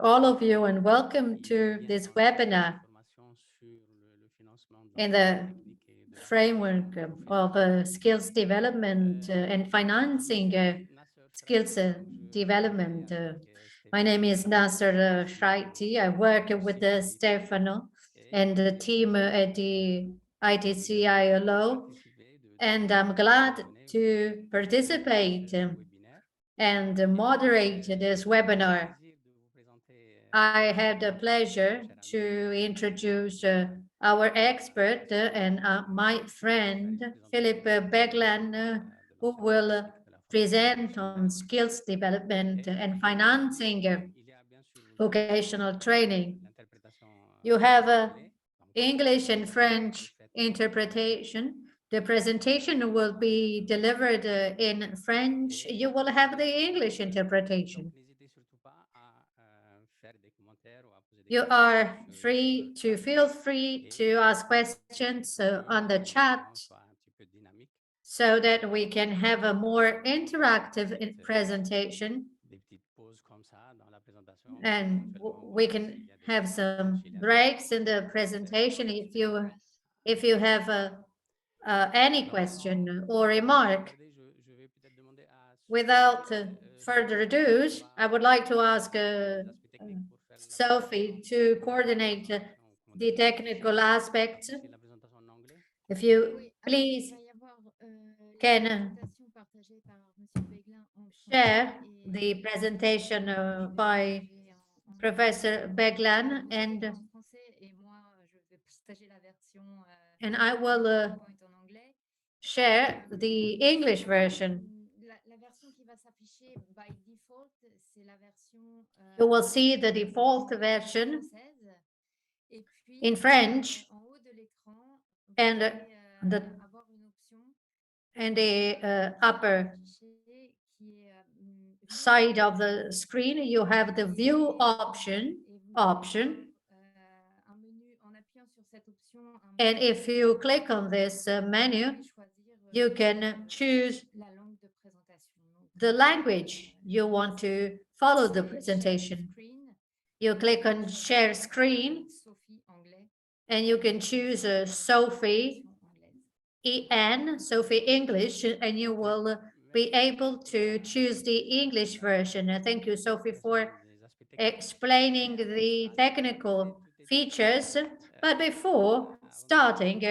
all of you and welcome to this webinar in the framework of skills development and financing skills development. My name is Nasser Shraiti. I work with Stefano and the team at the ITC-ILO, and I'm glad to participate and moderate this webinar. I had the pleasure to introduce our expert and my friend, Philip Beglan, who will present on skills development and financing vocational training. You have English and French interpretation. The presentation will be delivered in French. You will have the English interpretation. You are feel free to ask questions on the chat so that we can have a more interactive presentation and we can have some breaks in the presentation if you have any question or remark. Without further ado, I would like to ask Sophie to coordinate the technical aspects. If you please can share the presentation by Professor Beglan, and I will share the English version. You will see the default version in French, and the upper side of the screen you have the view option, and if you click on this menu, you can choose the language you want to follow the presentation. You click on share screen and you can choose Sophie EN, Sophie English, and you will be able to choose the English version. Thank you, Sophie, for explaining the technical features. But before starting,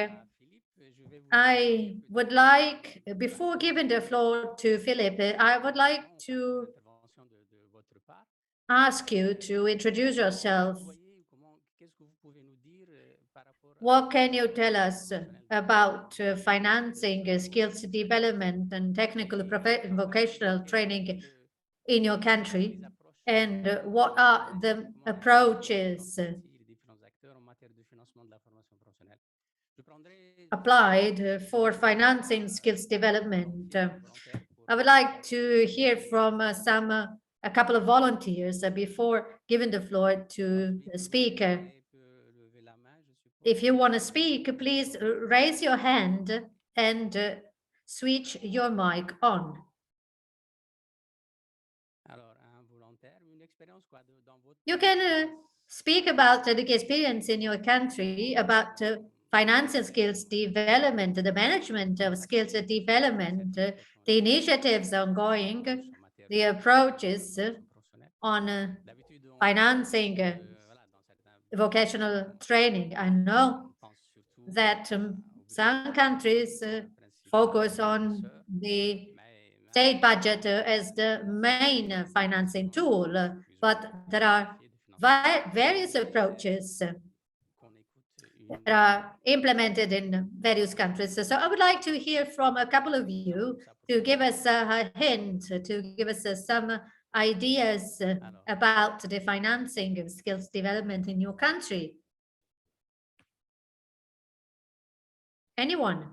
I would like, before giving the floor to Philip, I would like to ask you to introduce yourself. What can you tell us about financing skills development and technical vocational training in your country? And what are the approaches applied for financing skills development? I would like to hear from a couple of volunteers before giving the floor to the speaker. If you want to speak, please raise your hand and switch your mic on. You can speak about the experience in your country, about financial skills development, the management of skills development, the initiatives ongoing, the approaches on financing vocational training. I know that some countries focus on the state budget as the main financing tool, but there are various approaches that are implemented in various countries. So I would like to hear from a couple of you to give us a hint, to give us some ideas about the financing of skills development in your country. Anyone?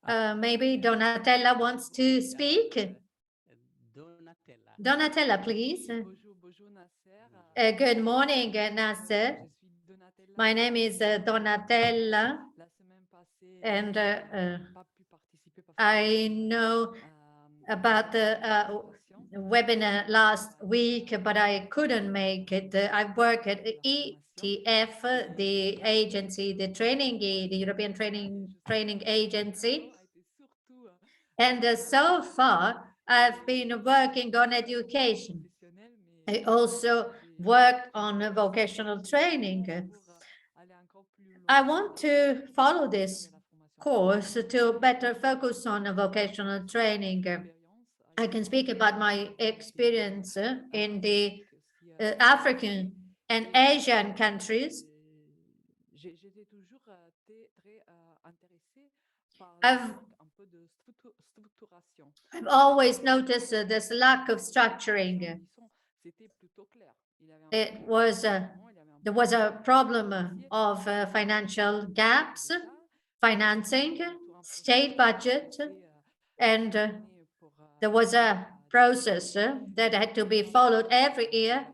Maybe Donatella wants to speak. Donatella, please. Good morning, Nasser. My name is Donatella, and I know about the webinar last week, but I couldn't make it. I work at ETF, the agency, the European training agency. And so far, I've been working on education. I also worked on vocational training. I want to follow this course to better focus on vocational training. I can speak about my experience in the African and Asian countries. I've always noticed this lack of structuring. It was there was a problem of financial gaps, financing, state budget, and there was a process that had to be followed every year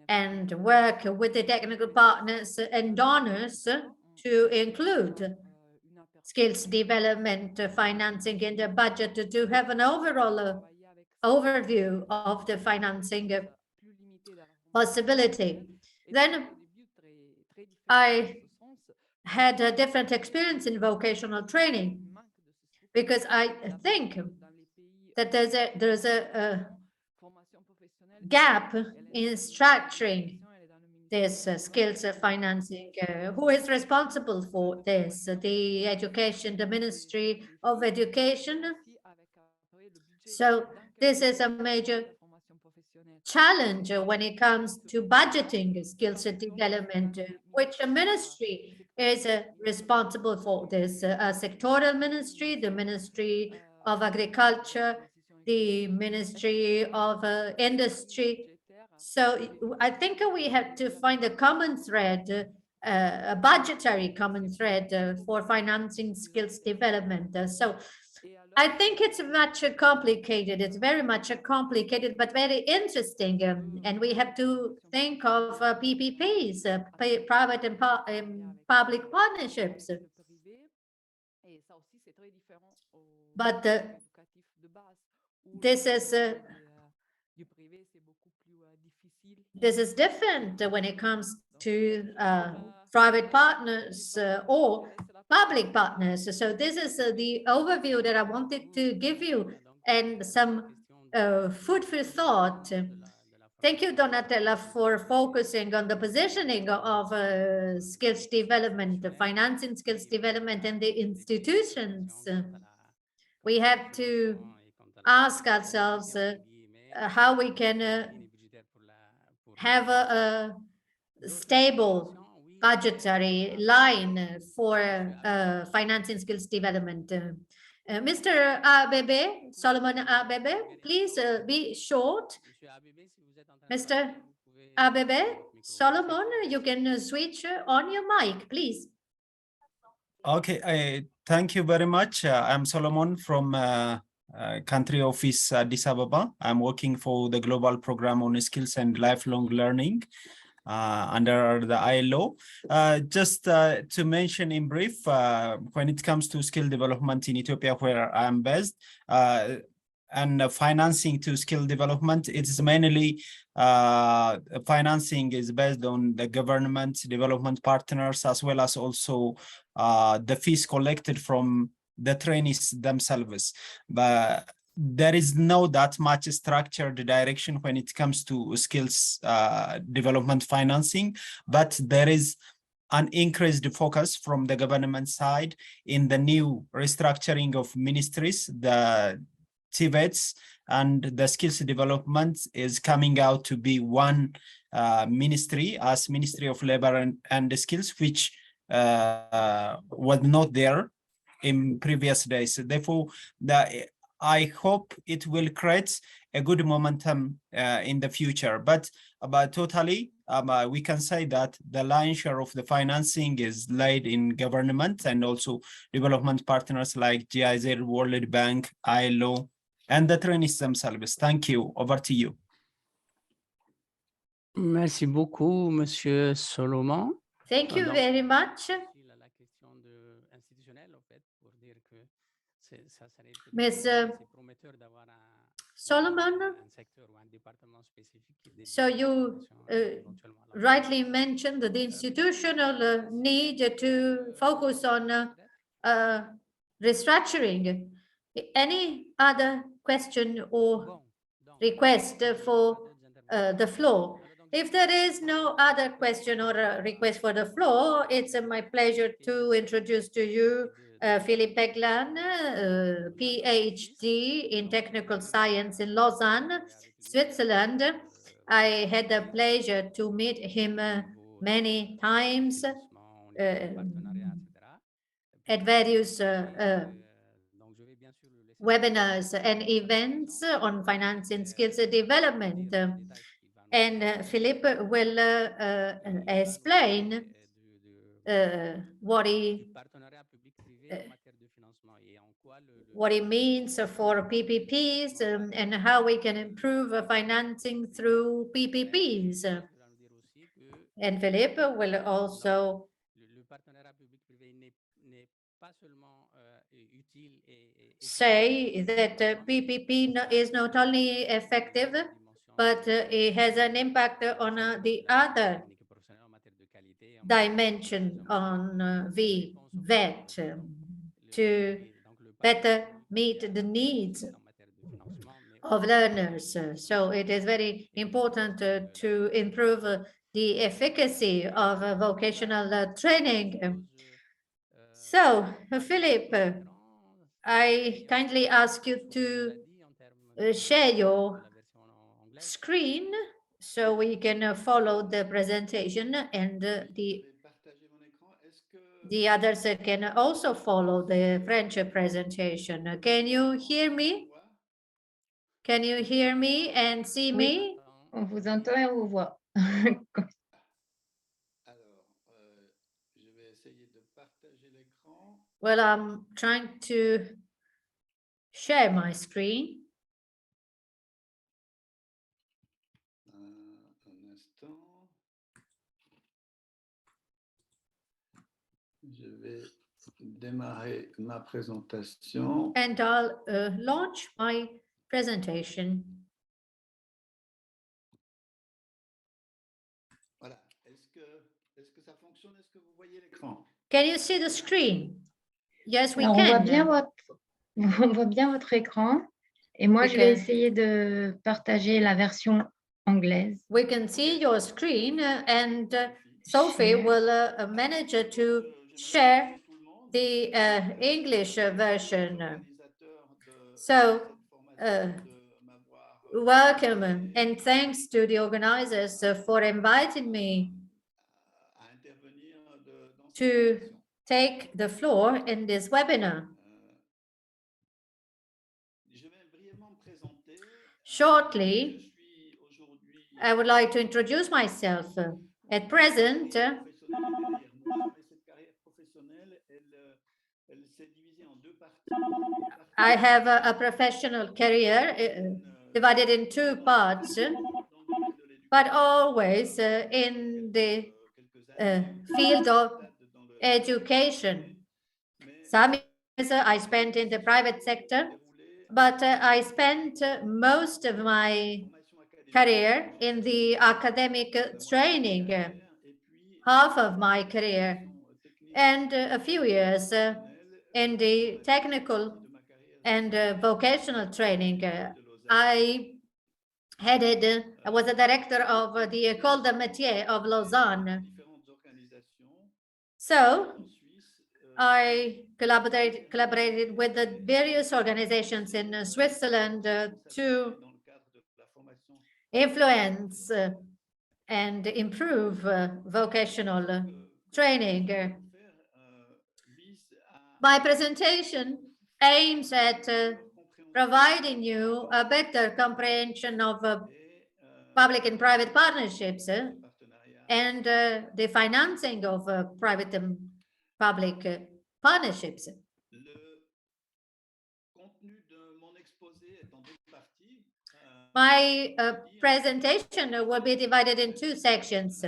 and work with the technical partners and donors to include skills development financing in the budget to have an overall overview of the financing possibility. Then I had a different experience in vocational training because I think that there's a gap in structuring this skills financing. Who is responsible for this? The education, the Ministry of Education. So this is a major challenge when it comes to budgeting skills development. Which ministry is responsible for this? A sectoral ministry, the Ministry of Agriculture, the Ministry of Industry. So I think we have to find a common thread, a budgetary common thread for financing skills development. So I think it's much complicated. It's very much complicated, but very interesting. And we have to think of PPPs, private and public partnerships. But this is different when it comes to private partners or public partners. So this is the overview that I wanted to give you and some food for thought. Thank you, Donatella, for focusing on the positioning of skills development, financing skills development in the institutions. We have to ask ourselves how we can have a stable budgetary line for financing skills development. Mr. Abebe, Solomon Abebe, please be short. Mr. Abebe, Solomon, you can switch on your mic, please. Okay, thank you very much. I'm Solomon from country office Addis Ababa. I'm working for the global program on skills and lifelong learning under the ILO. Just to mention in brief, when it comes to skill development in Ethiopia, where I'm based, and financing to skill development, it's mainly financing is based on the government, development partners, as well as also the fees collected from the trainees themselves. But there is no that much structured direction when it comes to skills development financing, but there is an increased focus from the government side in the new restructuring of ministries. The TVETs and the skills development is coming out to be one ministry as Ministry of Labor and Skills, which was not there in previous days. Therefore, I hope it will create a good momentum in the future. But totally, we can say that the lion's share of the financing is laid in government and also development partners like GIZ, World Bank, ILO, and the trainees themselves. Thank you. Over to you. Merci beaucoup, Monsieur Solomon. Thank you very much. Ms. Solomon, so you rightly mentioned the institutional need to focus on restructuring. Any other question or request for the floor? If there is no other question or request for the floor, it's my pleasure to introduce to you Philippe Peglan, PhD in Technical Science in Lausanne, Switzerland. I had the pleasure to meet him many times at various webinars and events on financing skills development. And Philippe will explain what it means for PPPs and how we can improve financing through PPPs. And Philippe will also say that PPP is not only effective, but it has an impact on the other dimension on the VET to better meet the needs of learners. So it is very important to improve the efficacy of vocational training. So, Philippe, I kindly ask you to share your screen so we can follow the presentation, and the others can also follow the French presentation. Can you hear me? Can you hear me and see me? On vous entend et on vous voit. Well, I'm trying to share my screen. Un instant. Je vais démarrer ma présentation. And I'll launch my presentation. Voilà. Est-ce que ça fonctionne? Est-ce que vous voyez l'écran? Can you see the screen? Yes, we Alors, on voit can. bien votre écran. Et moi, We je vais can. essayer de partager la version anglaise. We can see your screen and Sophie Share. will manage to share the English version. So, welcome and thanks to the organizers for inviting me to take the floor in this webinar. Shortly, I would like to introduce myself. At present, I have a professional career divided in two parts, but always in the field of education. Some years I spent in the private sector, but I spent most of my career in the academic training, half of my career, and a few years in the technical and vocational training. I was a director of the École de Métier of Lausanne. So I collaborated with the various organizations in Switzerland to influence and improve vocational training. My presentation aims at providing you a better comprehension of public and private partnerships and the financing of private and public partnerships. My presentation will be divided in two sections.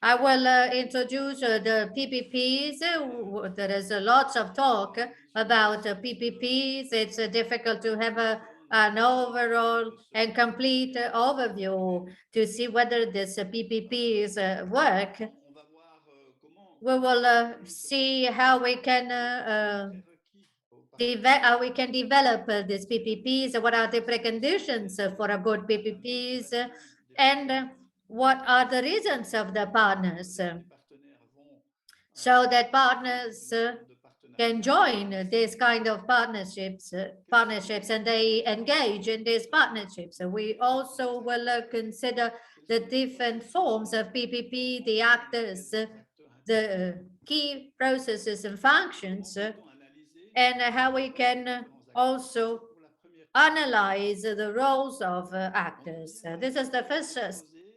I will introduce the PPPs. There is lots of talk about PPPs. It's difficult to have an overall and complete overview to see whether this PPPs work. On va voir comment We will see how we can how we can develop these PPPs, what are the preconditions for a good PPPs, and what are the reasons of the partners, so that partners can join this kind of partnerships, and they engage in these partnerships. So we also will consider the different forms of PPP, the actors, the key processes and functions, and how we can also analyze the roles of actors. This is the first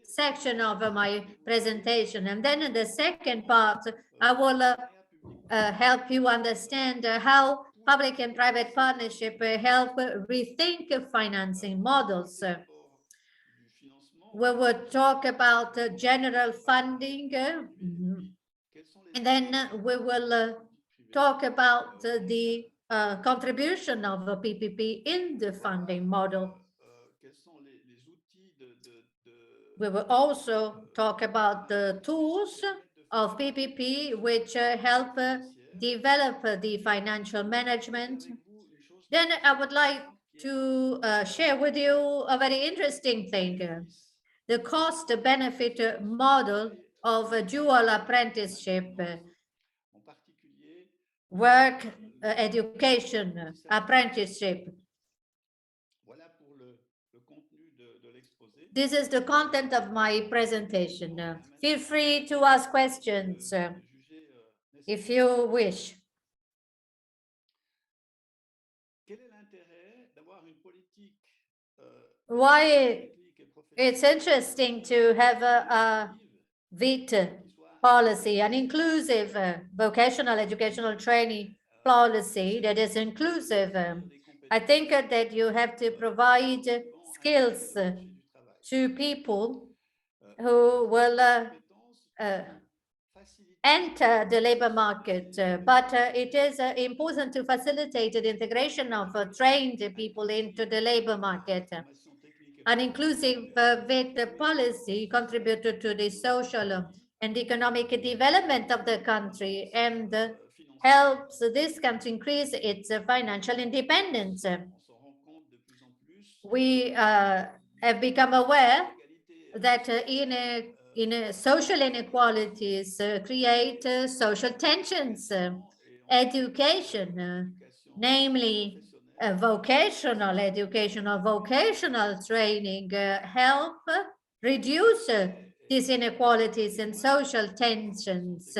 section of my presentation. And then in the second part, I will help you understand how public and private partnership help rethink financing models. We will talk about general funding, and then we will talk about the contribution of the PPP in the funding model. We will also talk about the tools of PPP, which help develop the financial management. Then I would like to share with you a very interesting thing, the cost-benefit model of a dual apprenticeship, work, education, apprenticeship. This is the content of my presentation. Feel free to ask questions if you wish. Why it's interesting to have a VIT policy, an inclusive vocational educational training policy that is inclusive. I think that you have to provide skills to people who will enter the labor market, but it is important to facilitate the integration of trained people into the labor market. An inclusive VET policy contributed to the social and economic development of the country and helps this country increase its financial independence. We have become aware that social inequalities create social tensions. Education, namely vocational education or vocational training, help reduce these inequalities and social tensions.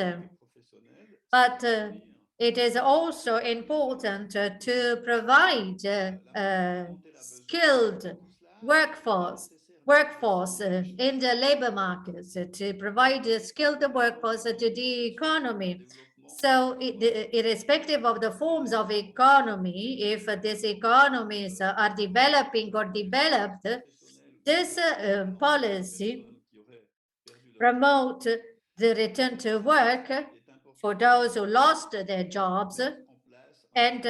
But it is also important to provide skilled workforce in the labor markets, to provide a skilled workforce to the economy. So irrespective of the forms of economy, if these economies are developing or developed, this policy promote the return to work for those who lost their jobs, and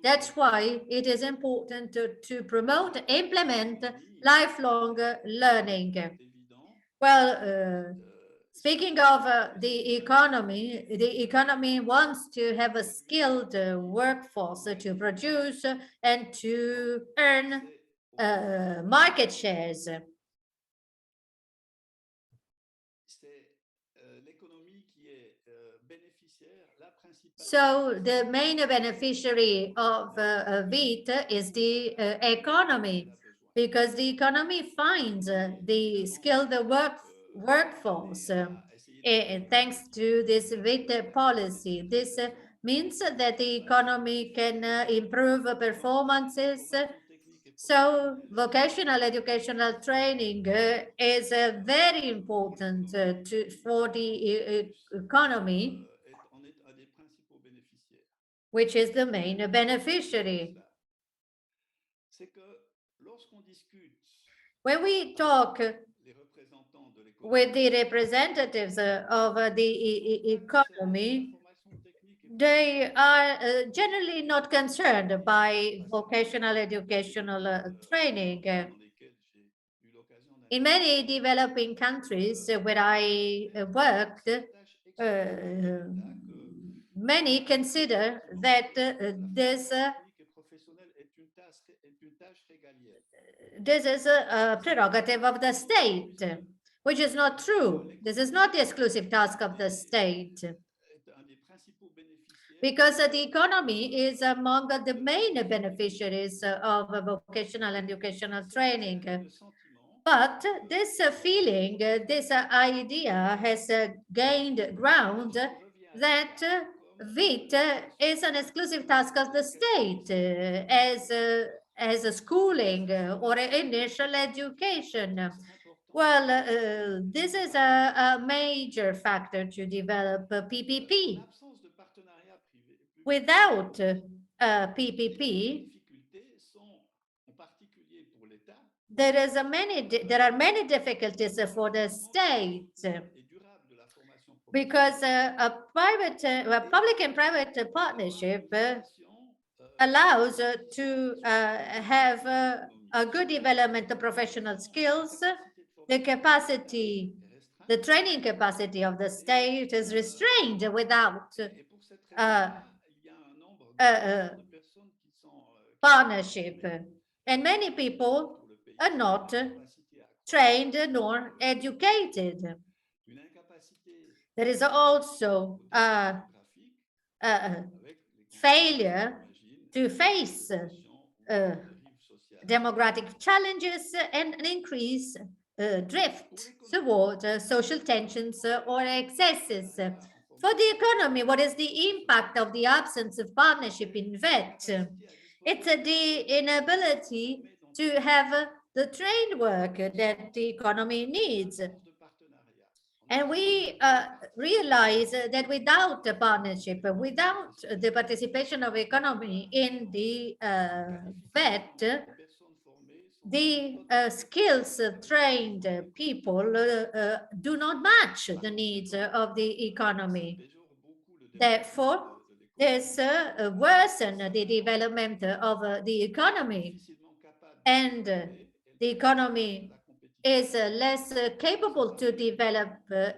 that's why it is important to promote, implement lifelong learning. Well, speaking of the economy wants to have a skilled workforce to produce and to earn market shares. So the main beneficiary of VIT is the economy, because the economy finds the skilled workforce thanks to this VIT policy. This means that the economy can improve performances. So vocational educational training is very important for the economy, which is the main beneficiary. When we talk with the representatives of the economy, they are generally not concerned by vocational educational training. In many developing countries where I worked, many consider that this is a prerogative of the state, which is not true. This is not the exclusive task of the state, because the economy is among the main beneficiaries of vocational and educational training. But this feeling, this idea has gained ground that VIT is an exclusive task of the state as a schooling or initial education. Well, this is a major factor to develop a PPP. Without a PPP, there are many difficulties for the state, because a public and private partnership allows to have a good development of professional skills. The capacity, the training capacity of the state is restrained without partnership, and many people are not trained nor educated. There is also a failure to face democratic challenges and an increase drift toward social tensions or excesses. For the economy, what is the impact of the absence of partnership in VET? It's the inability to have the trained work that the economy needs. And we realize that without the partnership, without the participation of economy in the VET, the skills trained people do not match the needs of the economy. Therefore, this worsen the development of the economy, and the economy is less capable to develop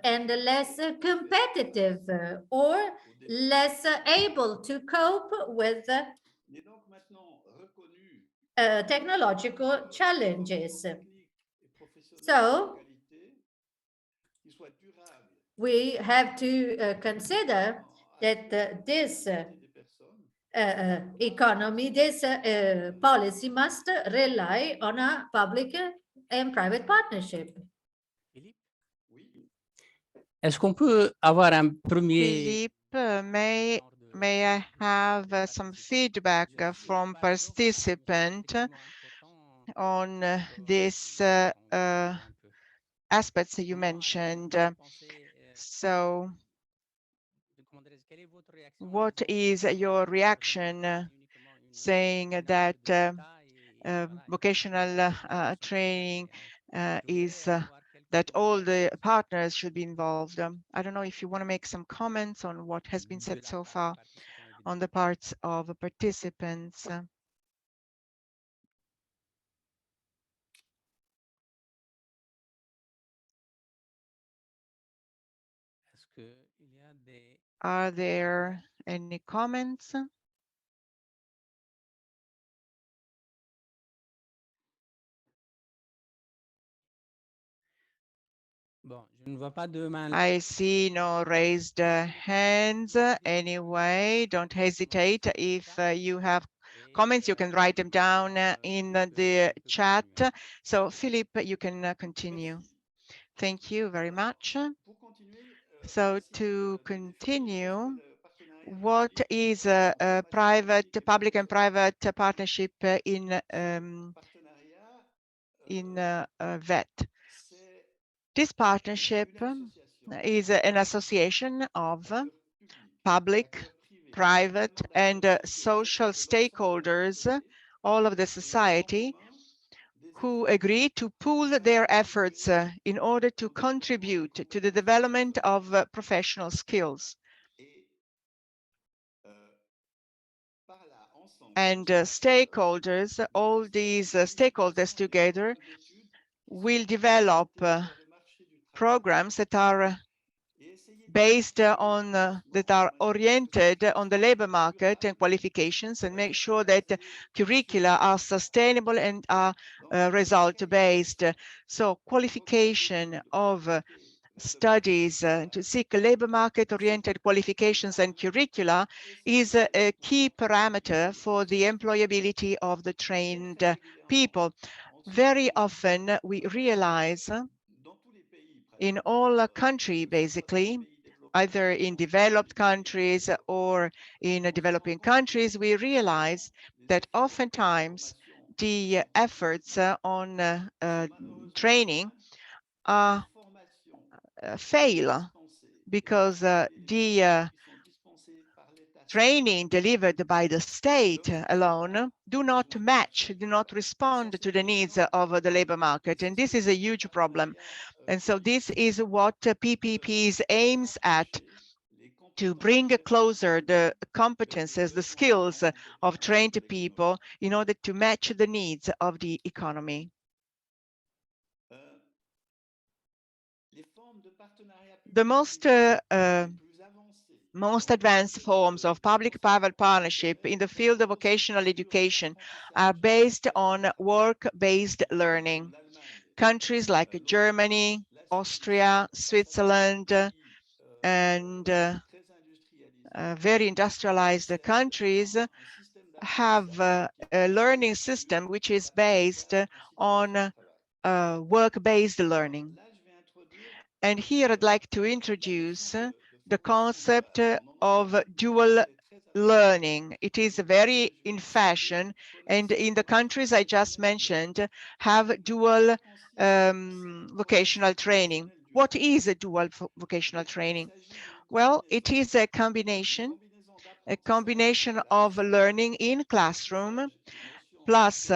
and less competitive or less able to cope with technological challenges. So we have to consider that this economy, this policy must rely on a public and private partnership. Est-ce qu'on peut avoir un premier... Philippe, may I have some feedback from participant on these aspects that you mentioned? So what is your reaction saying that vocational training is that all the partners should be involved? I don't know if you want to make some comments on what has been said so far on the parts of participants. Are there any comments? I see no raised hands. Anyway, don't hesitate. If you have comments, you can write them down in the chat. So, Philippe, you can continue. Thank you very much. So, to continue, what is a public and private partnership in VET? This partnership is an association of public, private, and social stakeholders, all of the society, who agree to pool their efforts in order to contribute to the development of professional skills. and stakeholders, all these stakeholders together will develop programs that are based on that are oriented on the labor market and qualifications, and make sure that curricula are sustainable and are result-based. So qualification of studies to seek labor market-oriented qualifications and curricula is a key parameter for the employability of the trained people. Very often we realize in all countries, basically, either in developed countries or in developing countries, we realize that oftentimes the efforts on training fail because the training delivered by the state alone do not match, do not respond to the needs of the labor market. And this is a huge problem. And so this is what PPPs aims at, to bring closer the competences, the skills of trained people in order to match the needs of the economy. The most advanced forms of public-private partnership in the field of vocational education are based on work-based learning. Countries like Germany, Austria, Switzerland, and very industrialized countries have a learning system which is based on work-based learning. And here I'd like to introduce the concept of dual learning. It is very in fashion, and in the countries I just mentioned have dual vocational training. What is a dual vocational training? Well, it is a combination of learning in classroom plus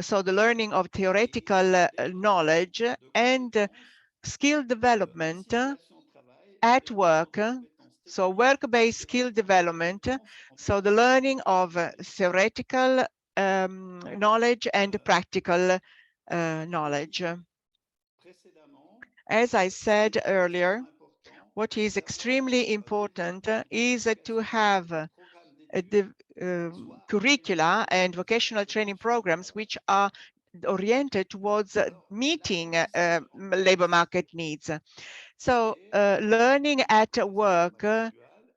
so the learning of theoretical knowledge and skill development at work, so work-based skill development, so the learning of theoretical knowledge and practical knowledge. As I said earlier, what is extremely important is to have the curricula and vocational training programs which are oriented towards meeting labor market needs. So learning at work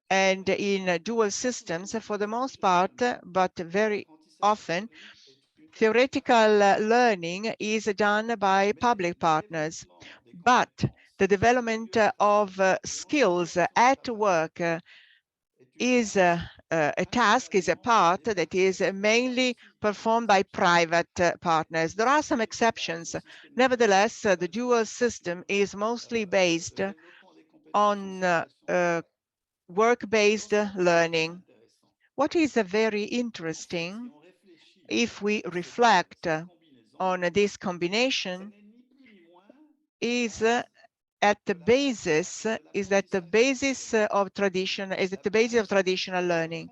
and in dual systems for the most part, but very often, theoretical learning is done by public partners, but the development of skills at work is a task, is a part that is mainly performed by private partners. There are some exceptions. Nevertheless, the dual system is mostly based on work-based learning. What is very interesting, if we reflect on this combination, is at the basis of traditional learning.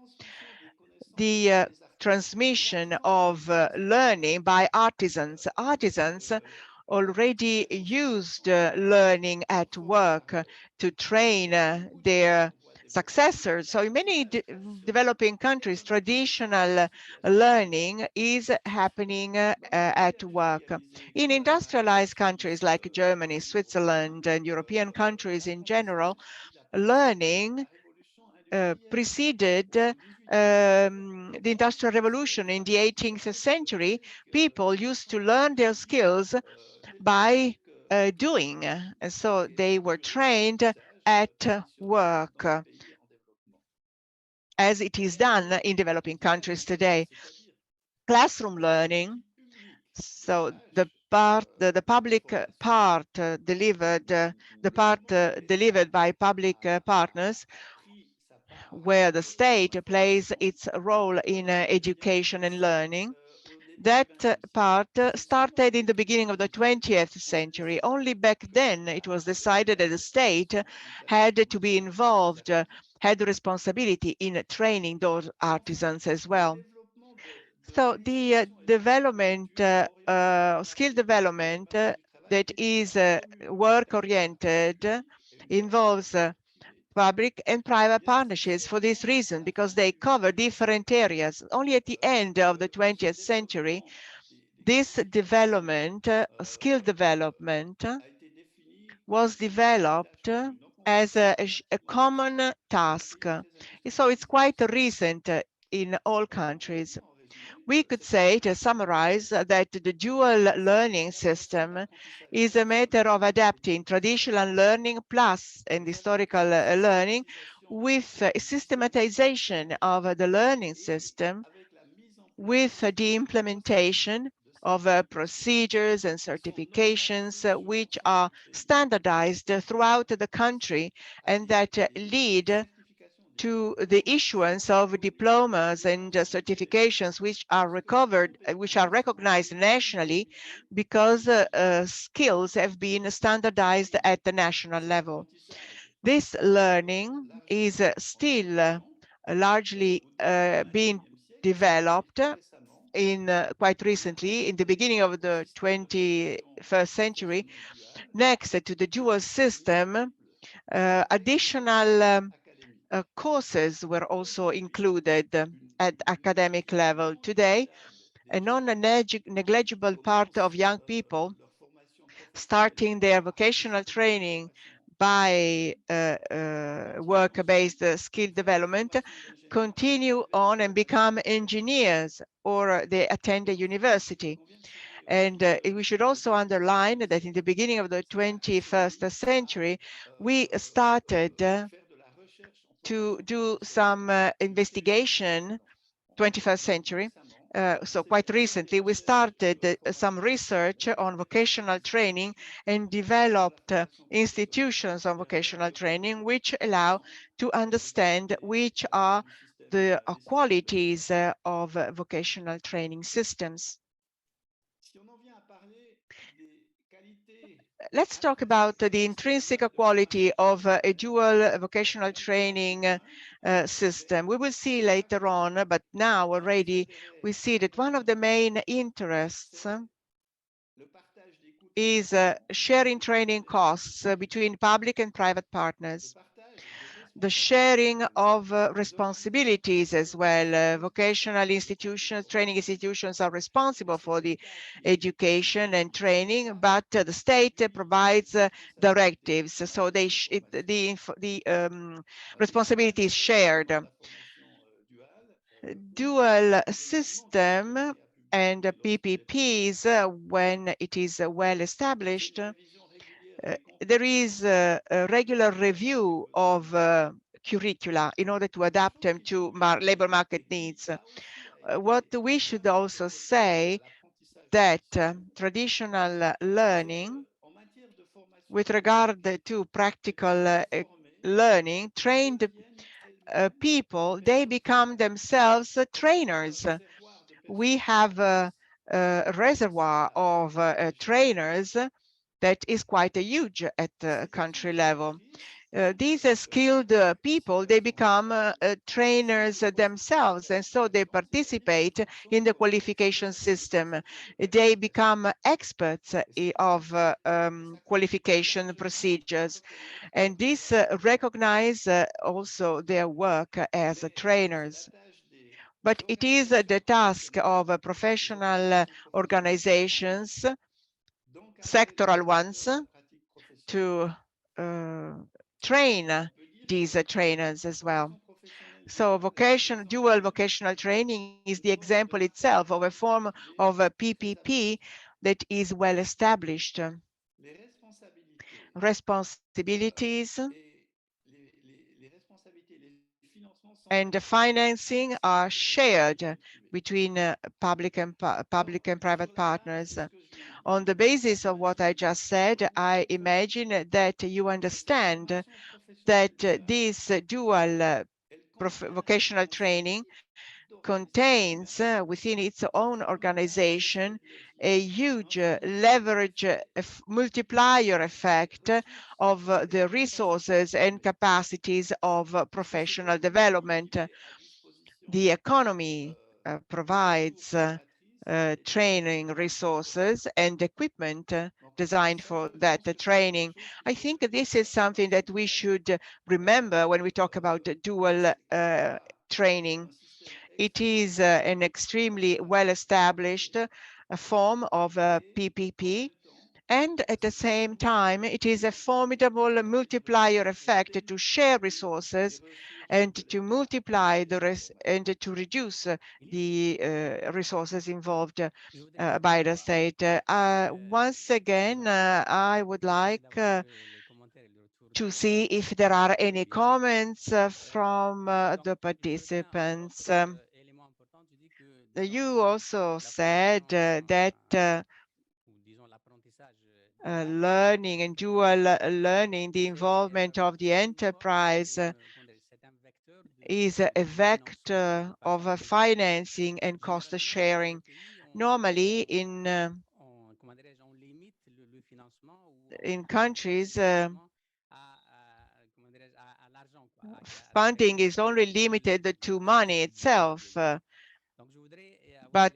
The transmission of learning by artisans. Artisans already used learning at work to train their successors. So in many developing countries, traditional learning is happening at work. In industrialized countries like Germany, Switzerland, and European countries in general, learning preceded the Industrial Revolution. In the 18th century, people used to learn their skills by doing. And so they were trained at work, as it is done in developing countries today. Classroom learning, so the public part delivered, the part delivered by public partners, where the state plays its role in education and learning. That part started in the beginning of the 20th century. Only back then it was decided that the state had to be involved, had the responsibility in training those artisans as well. So the development, skill development that is work-oriented involves public and private partnerships for this reason, because they cover different areas. Only at the end of the 20th century, this development, skill development, was developed as a common task. So it's quite recent in all countries. We could say, to summarize, that the dual learning system is a matter of adapting traditional learning plus and historical learning with a systematization of the learning system, with the implementation of procedures and certifications which are standardized throughout the country and that lead to the issuance of diplomas and certifications which are recognized nationally, because skills have been standardized at the national level. This learning is still largely being developed quite recently, in the beginning of the 21st century. Next to the dual system, additional courses were also included at academic level. Today, a non-negligible part of young people starting their vocational training by work-based skill development continue on and become engineers, or they attend a university. And we should also underline that in the beginning of the 21st century, we started to do some investigation, 21st century. So quite recently, we started some research on vocational training and developed institutions on vocational training, which allow to understand which are the qualities of vocational training systems. Let's talk about the intrinsic quality of a dual vocational training system. We will see later on, but now already we see that one of the main interests is sharing training costs between public and private partners. The sharing of responsibilities as well. Vocational institutions, training institutions are responsible for the education and training, but the state provides directives, so the responsibility is shared. Dual system and PPPs, when it is well established, there is a regular review of curricula in order to adapt them to labor market needs. What we should also say that traditional learning with regard to practical learning, trained people, they become themselves trainers. We have a reservoir of trainers that is quite huge at the country level. These skilled people, they become trainers themselves, and so they participate in the qualification system. They become experts of qualification procedures, and this recognize also their work as trainers. But it is the task of professional organizations, sectoral ones, to train these trainers as well. So dual vocational training is the example itself of a form of a PPP that is well established. Responsibilities and the financing are shared between public and private partners. On the basis of what I just said, I imagine that you understand that this dual vocational training contains within its own organization a huge leverage multiplier effect of the resources and capacities of professional development. The economy provides training resources and equipment designed for that training. I think this is something that we should remember when we talk about dual training. It is an extremely well-established form of PPP, and at the same time, it is a formidable multiplier effect to share resources and to multiply and to reduce the resources involved by the state. Once again, I would like to see if there are any comments from the participants. You also said that learning and dual learning, the involvement of the enterprise is a vector of financing and cost sharing. Normally in countries, funding is only limited to money itself. But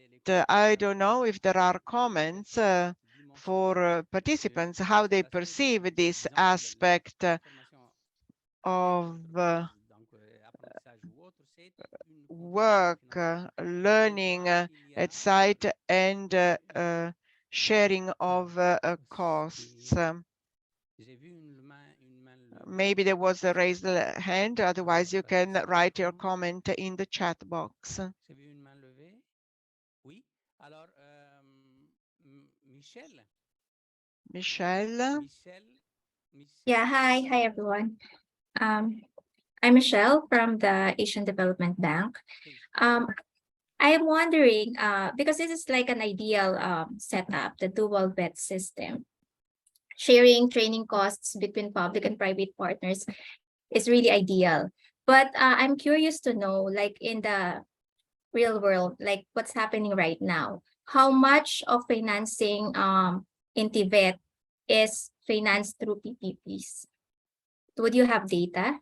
I don't know if there are comments for participants, how they perceive this aspect of work, learning at site, and sharing of costs. Maybe there was a raised hand, otherwise you can write your comment in the chat box. Michelle? Yeah, hi everyone. I'm Michelle from the Asian Development Bank. I'm wondering, because this is like an ideal setup, the dual vet system. Sharing training costs between public and private partners is really ideal. But I'm curious to know, like in the real world, like what's happening right now, how much of financing in TVET is financed through PPPs? Would you have data?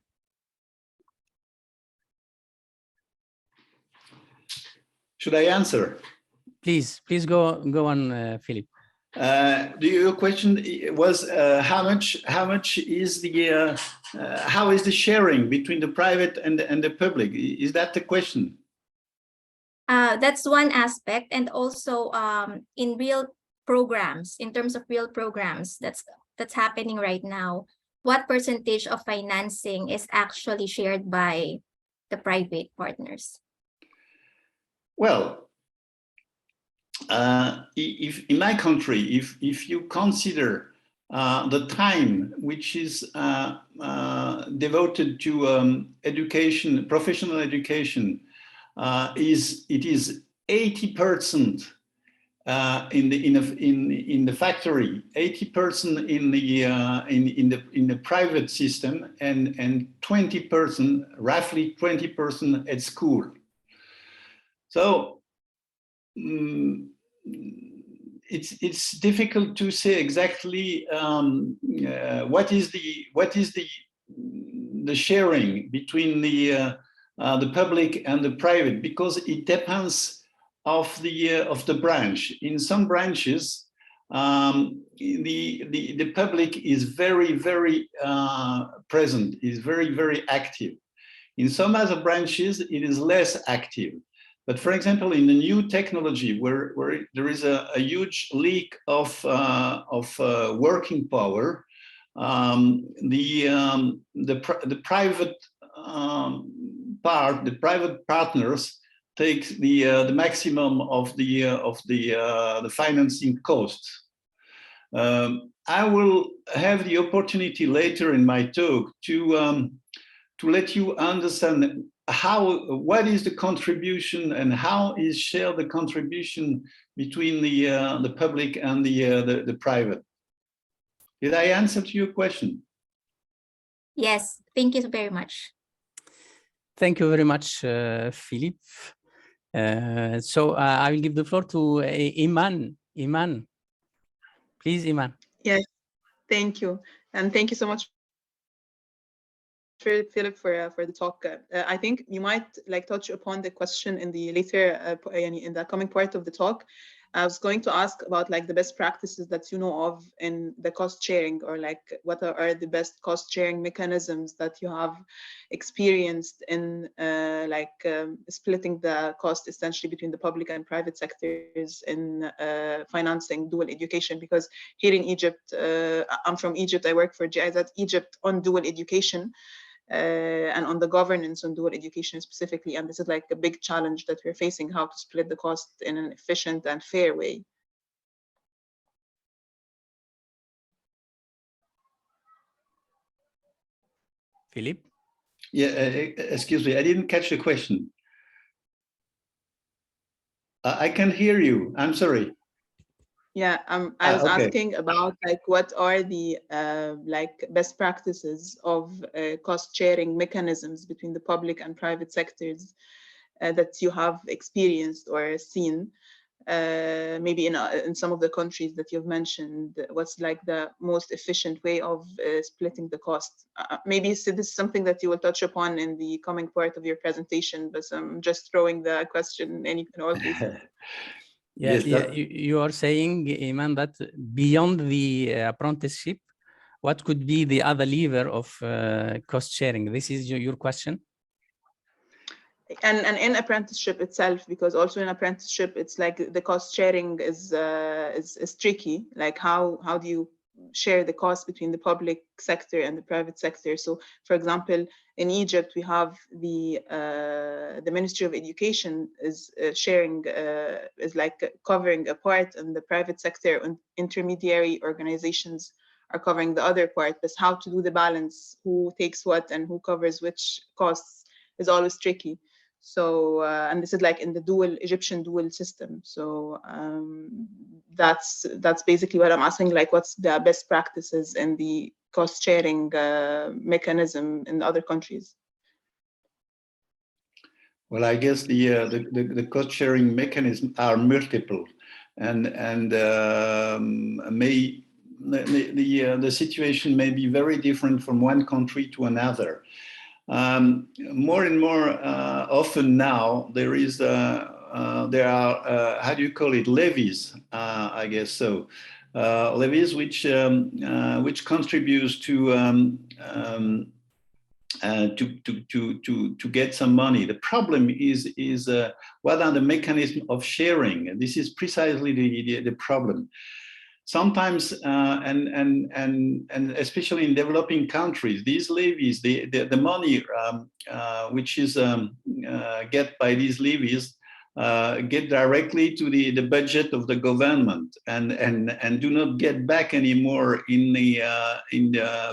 Should I answer? Please go on, Philip. Your question was how much is the how is the sharing between the private and the public? Is that the question? That's one aspect, and also in real programs, in terms of real programs that's happening right now, what percentage of financing is actually shared by the private partners? Well, if in my country, if you consider the time which is devoted to education, professional education, it is 80% in the factory, 80% in the private system, and 20%, roughly 20% at school. So it's difficult to say exactly what is the sharing between the public and the private, because it depends of the branch. In some branches, the public is very present, is very active. In some other branches, it is less active. But for example, in the new technology, where there is a huge leak of working power, the private part, the private partners take the maximum of the financing costs. I will have the opportunity later in my talk to let you understand what is the contribution and how is shared the contribution between the public and the private. Did I answer to your question? Yes, thank you very much. Thank you very much, Philip. So I will give the floor to Iman. Iman, please, Iman. Yes, thank you. And thank you so much Philip, for the talk. I think you might like touch upon the question in the later, in the coming part of the talk. I was going to ask about like the best practices that you know of in the cost sharing, or like what are the best cost sharing mechanisms that you have experienced in splitting the cost essentially between the public and private sectors in financing dual education. Because here in Egypt, I'm from Egypt, I work for GIZ Egypt on dual education. And on the governance on dual education specifically. And this is like a big challenge that we're facing, how to split the cost in an efficient and fair way. Philippe? Yeah, excuse me, I didn't catch the question. I can hear you, I'm sorry. Yeah, I was okay. asking about like what are the like best practices of cost sharing mechanisms between the public and private sectors that you have experienced or seen, maybe in some of the countries that you've mentioned. What's like the most efficient way of splitting the cost? Maybe this is something that you will touch upon in the coming part of your presentation, but I'm just throwing the question in all cases. Yes, you are saying, Iman, that beyond the apprenticeship, what could be the other lever of cost sharing? This is your question? And in apprenticeship itself, because also in apprenticeship, it's like the cost sharing is tricky. Like how do you share the cost between the public sector and the private sector? So, for example, in Egypt, we have the Ministry of Education is sharing, is like covering a part, and the private sector and intermediary organizations are covering the other part. But how to do the balance, who takes what and who covers which costs, is always tricky. So, and this is like in the Egyptian dual system. So that's basically what I'm asking, like what's the best practices in the cost sharing mechanism in other countries? Well, I guess the cost sharing mechanisms are multiple, and the situation may be very different from one country to another. More and more often now, there are how do you call it, levies? I guess so. Levies which contributes to get some money. The problem is what are the mechanisms of sharing? And this is precisely the problem. Sometimes, and especially in developing countries, these levies, the money which is get by these levies get directly to the budget of the government, and do not get back anymore in the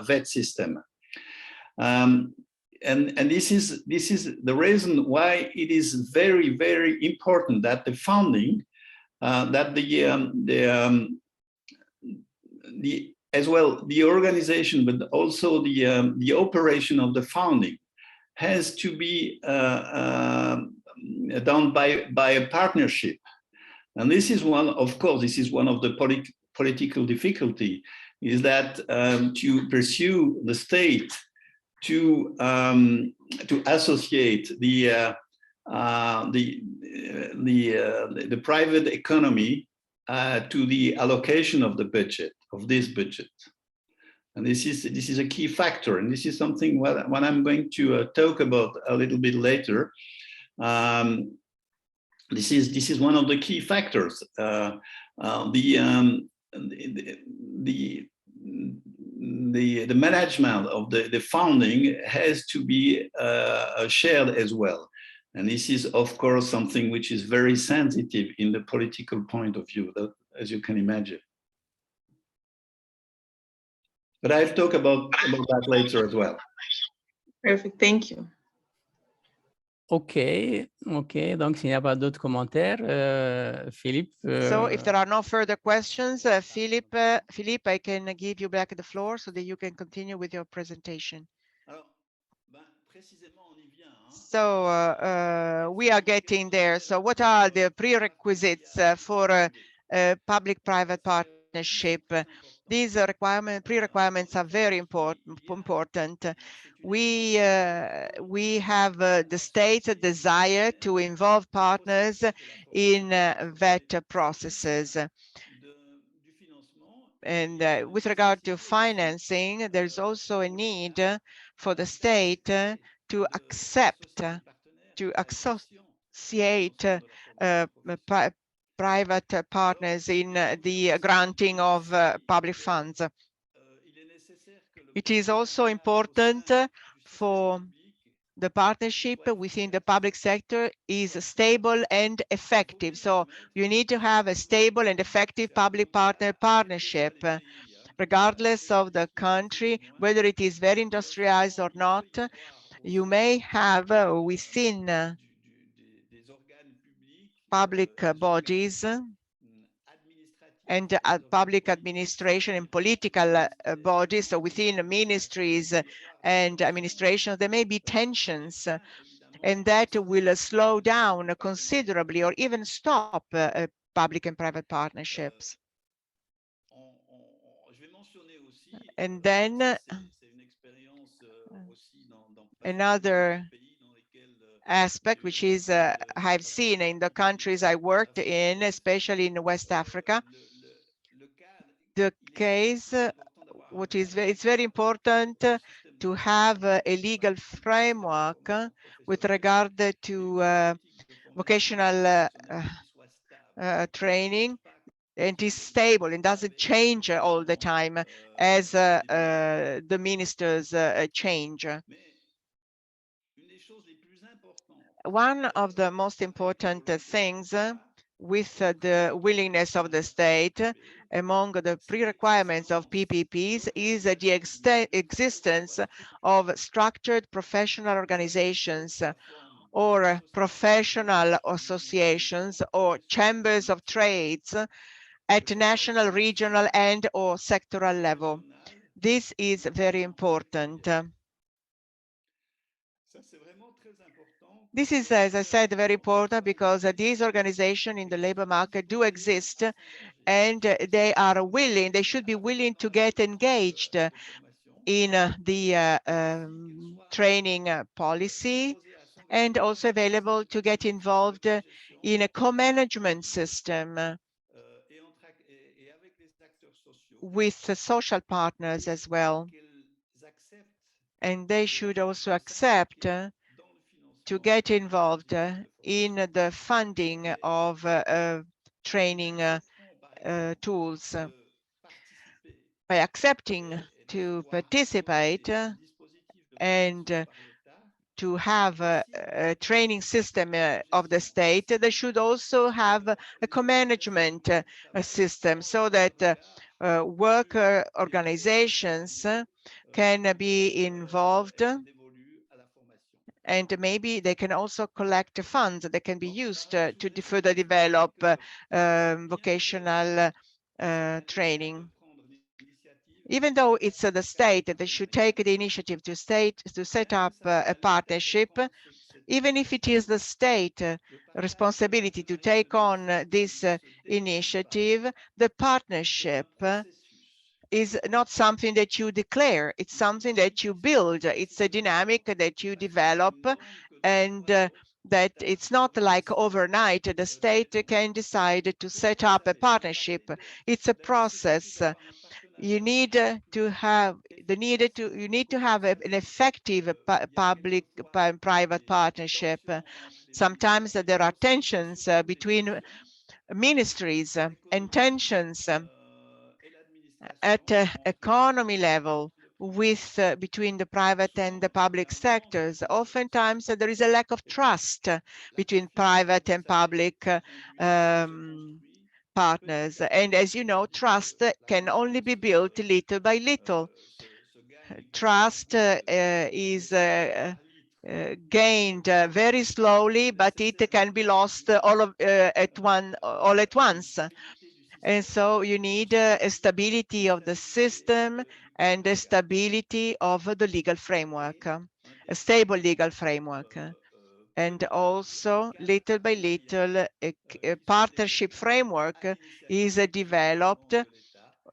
VET system. And this is the reason why it is very, very important that the funding, that as well the organization, but also the operation of the funding has to be done by a partnership. And this is one, of course, this is one of the political difficulty, is that to pursue the state to associate the private economy to the allocation of the budget, of this budget. And this is a key factor, and this is something what I'm going to talk about a little bit later. This is one of the key factors. The management of the funding has to be shared as well. And this is, of course, something which is very sensitive in the political point of view, as you can imagine. But I'll talk about that later as well. Perfect, thank you. Okay, donc s'il n'y a pas d'autres commentaires, Philippe. So if there are no further questions, Philippe, I can give you back the floor so that you can continue with your presentation. So we are getting there. So what are the prerequisites for a public-private partnership? these pre-requirements are very important. We have the state's desire to involve partners in vet processes. And with regard to financing, there's also a need for the state to accept, to associate private partners in the granting of public funds. It is also important for the partnership within the public sector is stable and effective. So you need to have a stable and effective public-partner partnership, regardless of the country, whether it is very industrialized or not. You may have within public bodies and public administration and political bodies, so within ministries and administrations, there may be tensions, and that will slow down considerably or even stop public and private partnerships. And then another aspect, which is I've seen in the countries I worked in, especially in West Africa, the case, it's very important to have a legal framework with regard to vocational training, and is stable and doesn't change all the time as the ministers change. One of the most important things with the willingness of the state among the pre-requirements of PPPs is the existence of structured professional organizations or professional associations or chambers of trades at national, regional, and or sectoral level. This is very important. This is, as I said, very important because these organizations in the labor market do exist, and they are willing, they should be willing to get engaged in the training policy, and also available to get involved in a co-management system with the social partners as well. And they should also accept to get involved in the funding of training tools. By accepting to participate and to have a training system of the state, they should also have a co-management system so that worker organizations can be involved, and maybe they can also collect funds that can be used to further develop vocational training. Even though it's the state that should take the initiative to set up a partnership, even if it is the state responsibility to take on this initiative, the partnership is not something that you declare, it's something that you build. It's a dynamic that you develop, and that it's not like overnight the state can decide to set up a partnership. It's a process. You need to have an effective public private partnership. Sometimes there are tensions between ministries and tensions at economy level with between the private and the public sectors. Oftentimes there is a lack of trust between private and public partners. And as you know, trust can only be built little by little. Trust is gained very slowly, but it can be lost all at once. And so you need a stability of the system and a stability of the legal framework, a stable legal framework. And also, little by little, a partnership framework is developed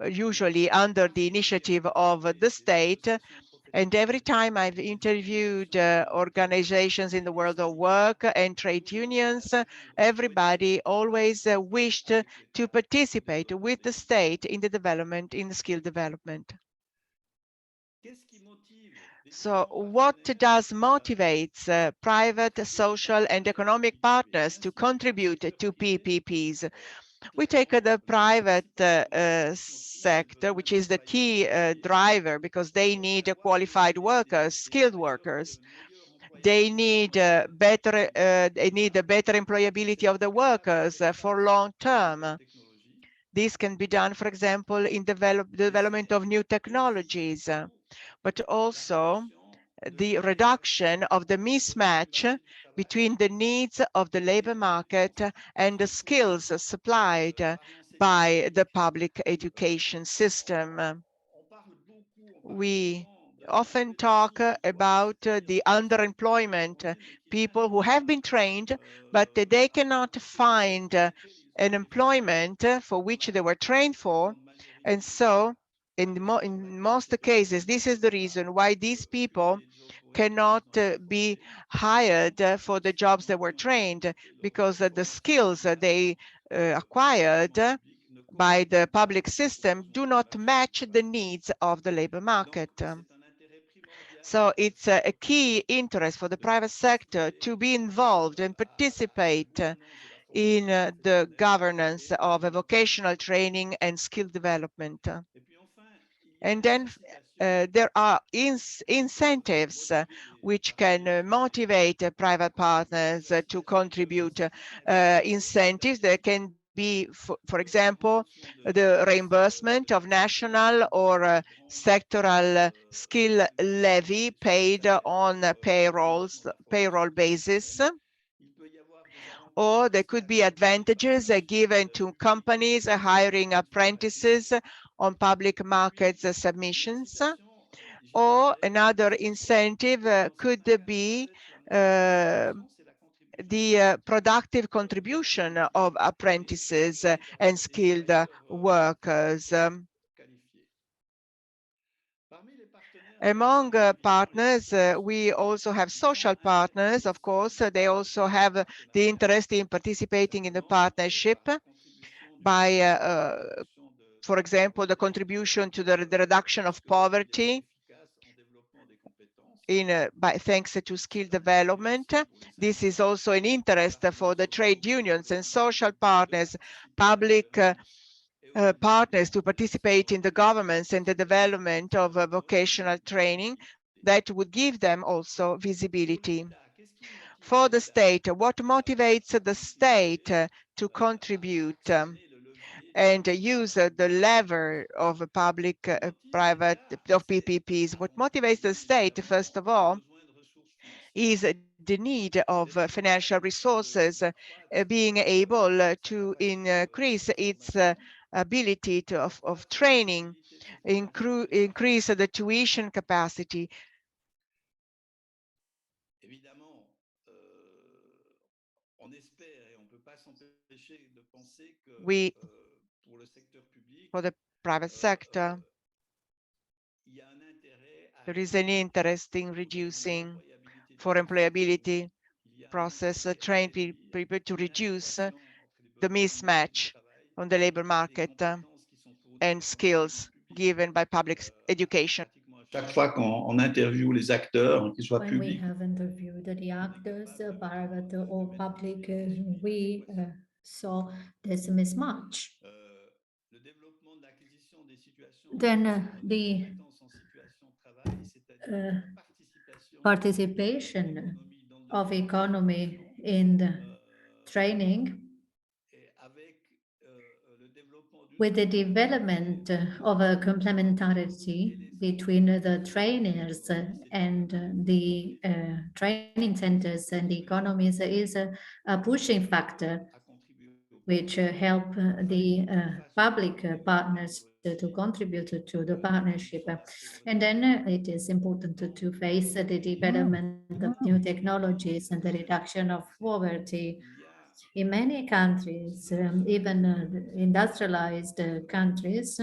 usually under the initiative of the state. And every time I've interviewed organizations in the world of work and trade unions, everybody always wished to participate with the state in the development, in the skill development. So what does motivates private, social, and economic partners to contribute to PPPs? We take the private sector, which is the key driver, because they need qualified workers, skilled workers. They need better employability of the workers for long term. This can be done, for example, in development of new technologies, but also the reduction of the mismatch between the needs of the labor market and the skills supplied by the public education system. We often talk about the underemployment, people who have been trained, but they cannot find an employment for which they were trained for. And so in most cases, this is the reason why these people cannot be hired for the jobs they were trained, because the skills they acquired by the public system do not match the needs of the labor market. So it's a key interest for the private sector to be involved and participate in the governance of vocational training and skill development. And then there are incentives which can motivate private partners to contribute. Incentives that can be, for example, the reimbursement of national or sectoral skill levy paid on payroll basis. Or there could be advantages given to companies hiring apprentices on public markets submissions. Or another incentive could be the productive contribution of apprentices and skilled workers. Among partners, we also have social partners, of course. They also have the interest in participating in the partnership by, for example, the contribution to the reduction of poverty thanks to skill development. This is also an interest for the trade unions and social partners, public partners, to participate in the governments and the development of vocational training that would give them also visibility. For the state, what motivates the state to contribute and use the lever of public, private, of PPPs? What motivates the state, first of all, is the need of financial resources, being able to increase its ability of training, increase the tuition capacity. For the private sector, there is an interest in reducing for employability process, train people to reduce the mismatch on the labor market and skills given by public education. Chaque fois qu'on interviewe les acteurs, qu'ils soient When we publics, have interviewed the actors, private or public, we saw this mismatch. Then the participation of economy in the training with the development of a complementarity between the trainers and the training centers and the economies is a pushing factor which help the public partners to contribute to the partnership. And then it is important to face the development of new technologies and the reduction of poverty. In many countries, even industrialized countries,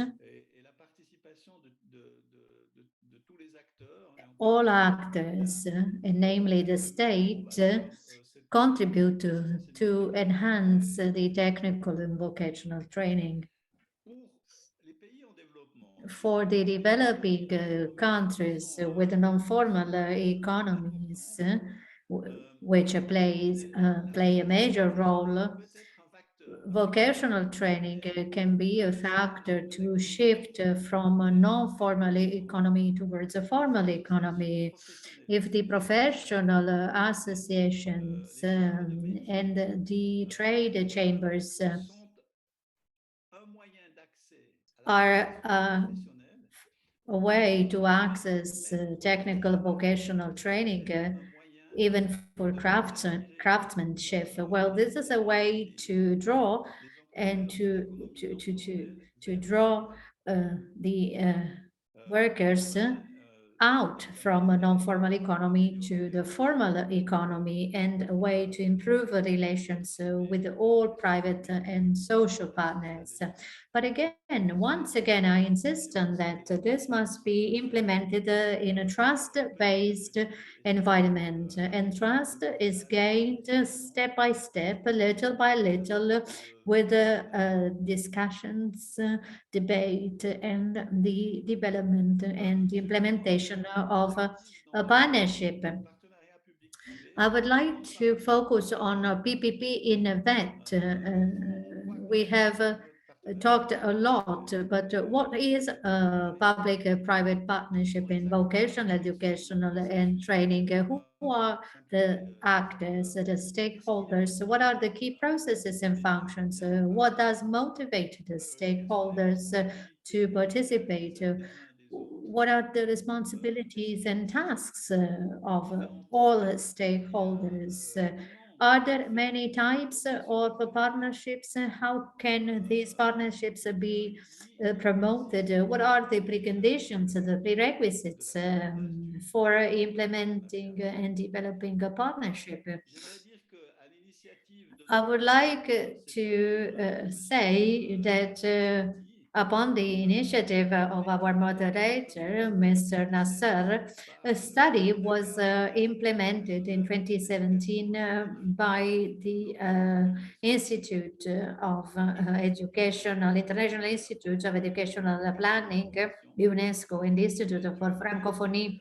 all actors, and namely the state, contribute to enhance the technical and vocational training. For the developing countries with non-formal economies, which play a major role, vocational training can be a factor to shift from a non-formal economy towards a formal economy. If the professional associations and the trade chambers are a way to access technical vocational training, even for craftsmanship. Well, this is a way to draw and to draw the workers out from a non-formal economy to the formal economy, and a way to improve relations with all private and social partners. But again, once again, I insist on that this must be implemented in a trust-based environment, and trust is gained step by step, little by little, with discussions, debate, and the development and the implementation of a partnership. I would like to focus on PPP in vet. We have talked a lot, but what is a public-private partnership in vocational, educational, and training? Who are the actors, the stakeholders? What are the key processes and functions? What does motivate the stakeholders to participate? What are the responsibilities and tasks of all stakeholders? Are there many types of partnerships? How can these partnerships be promoted? What are the preconditions, the prerequisites for implementing and developing a partnership? I would like to say that upon the initiative of our moderator, Mr. Nasser, a study was implemented in 2017 by the Institute of Educational, International Institute of Educational Planning, UNESCO, and the Institute for Francophonie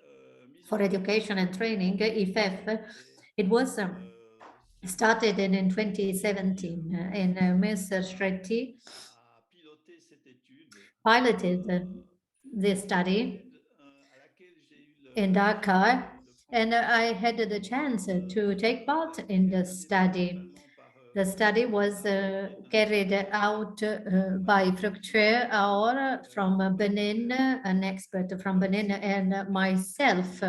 for Education and Training, IFEF. It was started in 2017, and Mr. Stretti piloted this study in Dakar, and I had the chance to take part in the study. The study was carried out by Fructueux Aor from Benin, an expert from Benin, and myself.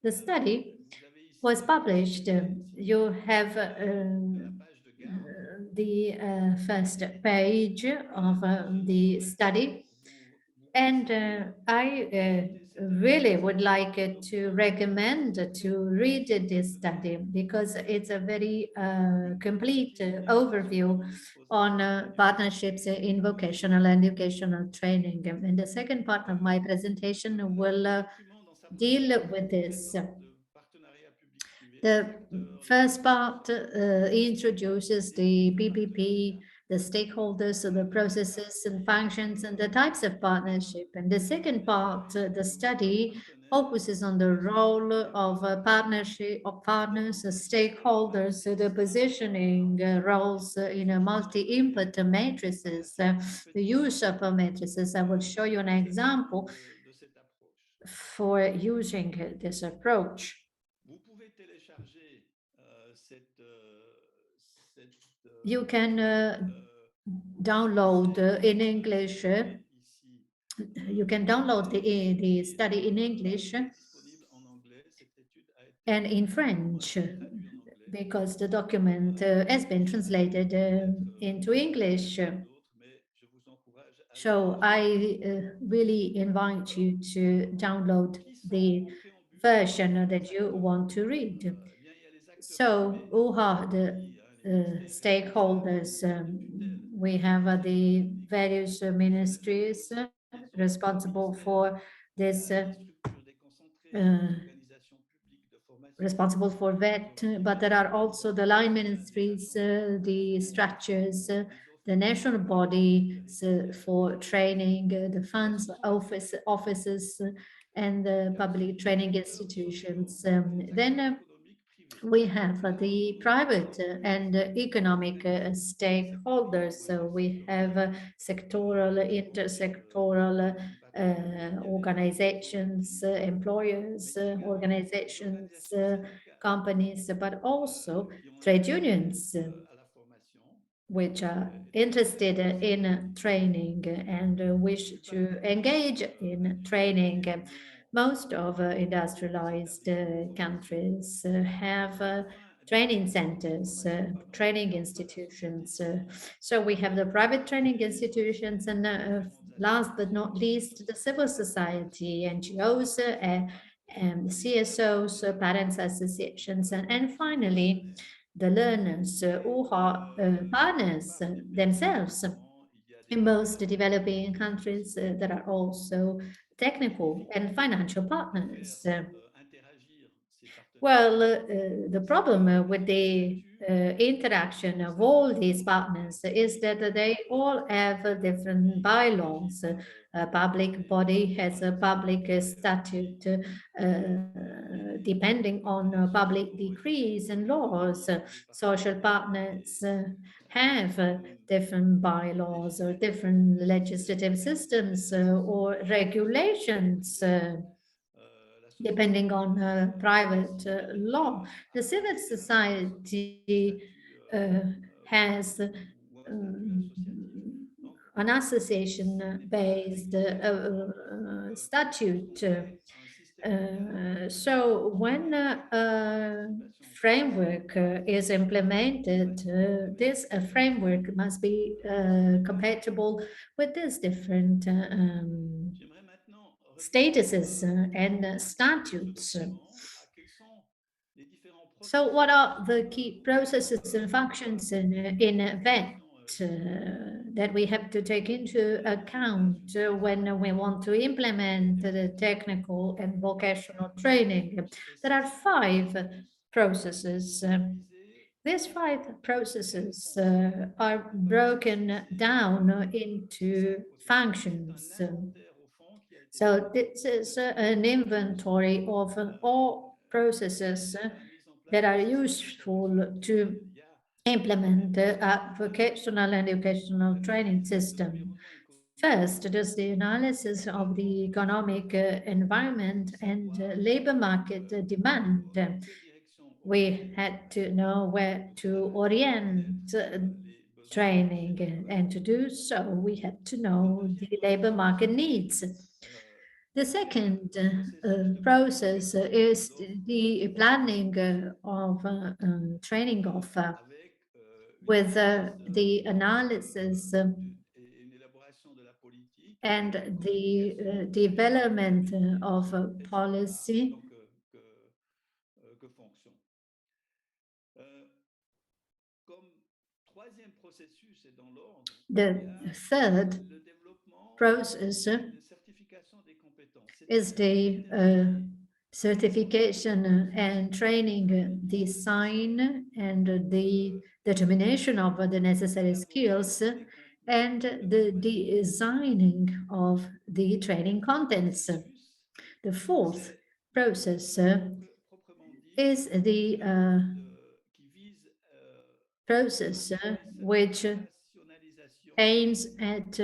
The study was published. You have the first page of the study, and I really would like to recommend to read this study, because it's a very complete overview on partnerships in vocational and educational training. And the second part of my presentation will deal with this. The first part introduces the PPP, the stakeholders, the processes and functions, and the types of partnership. And the second part, the study, focuses on the role of a partnership of partners, stakeholders, the positioning roles in a multi-input matrices, the use of matrices. I will show you an example for using this approach. You can download in English. You can download the study in English and in French, because the document has been translated into English. So I really invite you to download the version that you want to read. So who are the stakeholders? We have the various ministries responsible for this responsible for that, but there are also the line ministries, the structures, the national bodies for training, the funds offices, and the public training institutions. Then we have the private and economic stakeholders. So we have sectoral, intersectoral organizations, employers, organizations, companies, but also trade unions, which are interested in training and wish to engage in training. Most of industrialized countries have training centers, training institutions. So we have the private training institutions, and last but not least, the civil society, NGOs, and CSOs, parents associations, and finally, the learners who are partners themselves. In most developing countries, there are also technical and financial partners. The problem with the interaction of all these partners is that they all have different bylaws. A public body has a public statute depending on public decrees and laws. Social partners have different bylaws or different legislative systems or regulations depending on private law. The civil society has an association-based statute. So when a framework is implemented, this framework must be compatible with these different statuses and statutes. So what are the key processes and functions in that that we have to take into account when we want to implement the technical and vocational training? There are 5 processes. These 5 processes are broken down into functions. So this is an inventory of all processes that are useful to implement a vocational and educational training system. First, it is the analysis of the economic environment and labor market demand. We had to know where to orient training, and to do so, we had to know the labor market needs. The second process is the planning of training offer with the analysis and the development of policy. The third process is the certification and training design and the determination of the necessary skills and the designing of the training contents. The fourth process is the process which aims at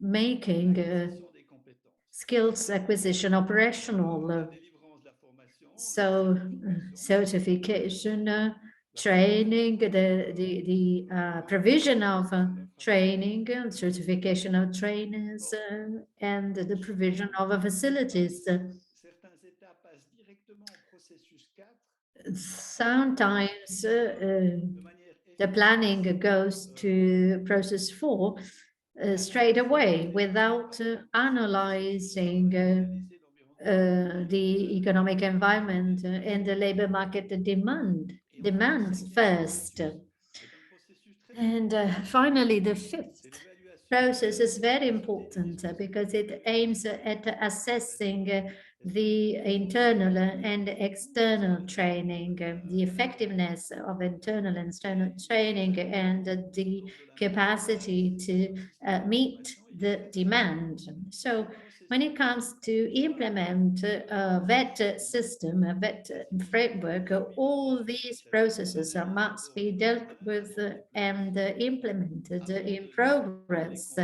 making skills acquisition operational. So certification, training, the provision of training, certification of trainers, and the provision of facilities. Sometimes the planning goes to process 4 straight away without analyzing the economic environment and the labor market demands first. And finally, the 5th process is very important because it aims at assessing the internal and external training, the effectiveness of internal and external training, and the capacity to meet the demand. So when it comes to implement a VET system, a VET framework, all these processes must be dealt with and implemented in progress.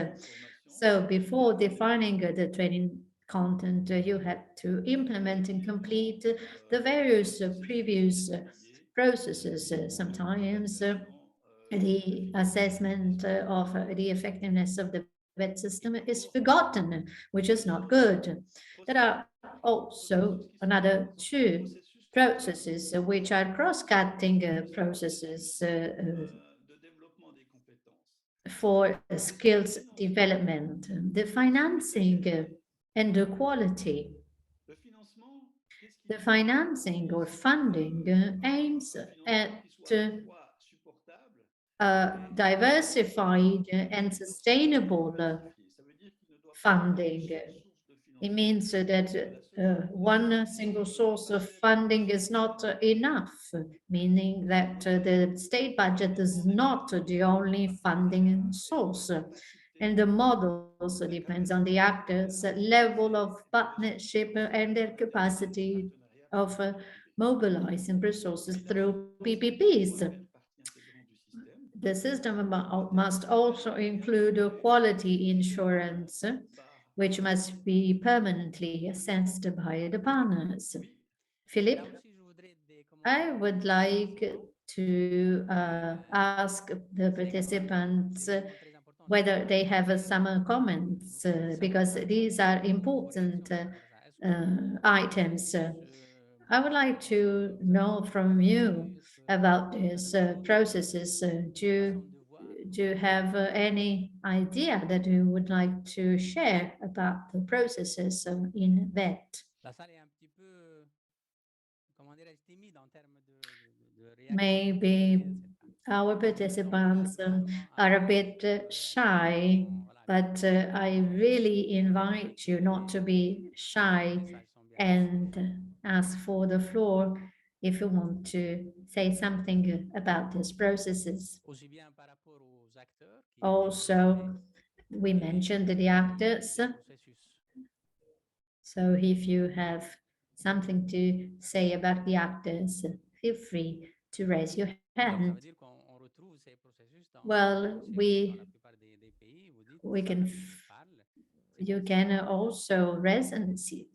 So before defining the training content, you have to implement and complete the various previous processes. Sometimes the assessment of the effectiveness of the VET system is forgotten, which is not good. There are also another two processes which are cross-cutting processes for skills development, the financing and the quality. The financing or funding aims at diversified and sustainable funding. It means that one single source of funding is not enough, meaning that the state budget is not the only funding source. And the model also depends on the actors' level of partnership and their capacity of mobilizing resources through PPPs. The system must also include quality insurance, which must be permanently assessed by the partners. Philip, I would like to ask the participants whether they have some comments, because these are important items. I would like to know from you about these processes. Do you have any idea that you would like to share about the processes in VET? Maybe our participants are a bit shy, but I really invite you not to be shy and ask for the floor if you want to say something about these processes. Also, we mentioned the actors. So if you have something to say about the actors, feel free to raise your hand. Well, we can you can also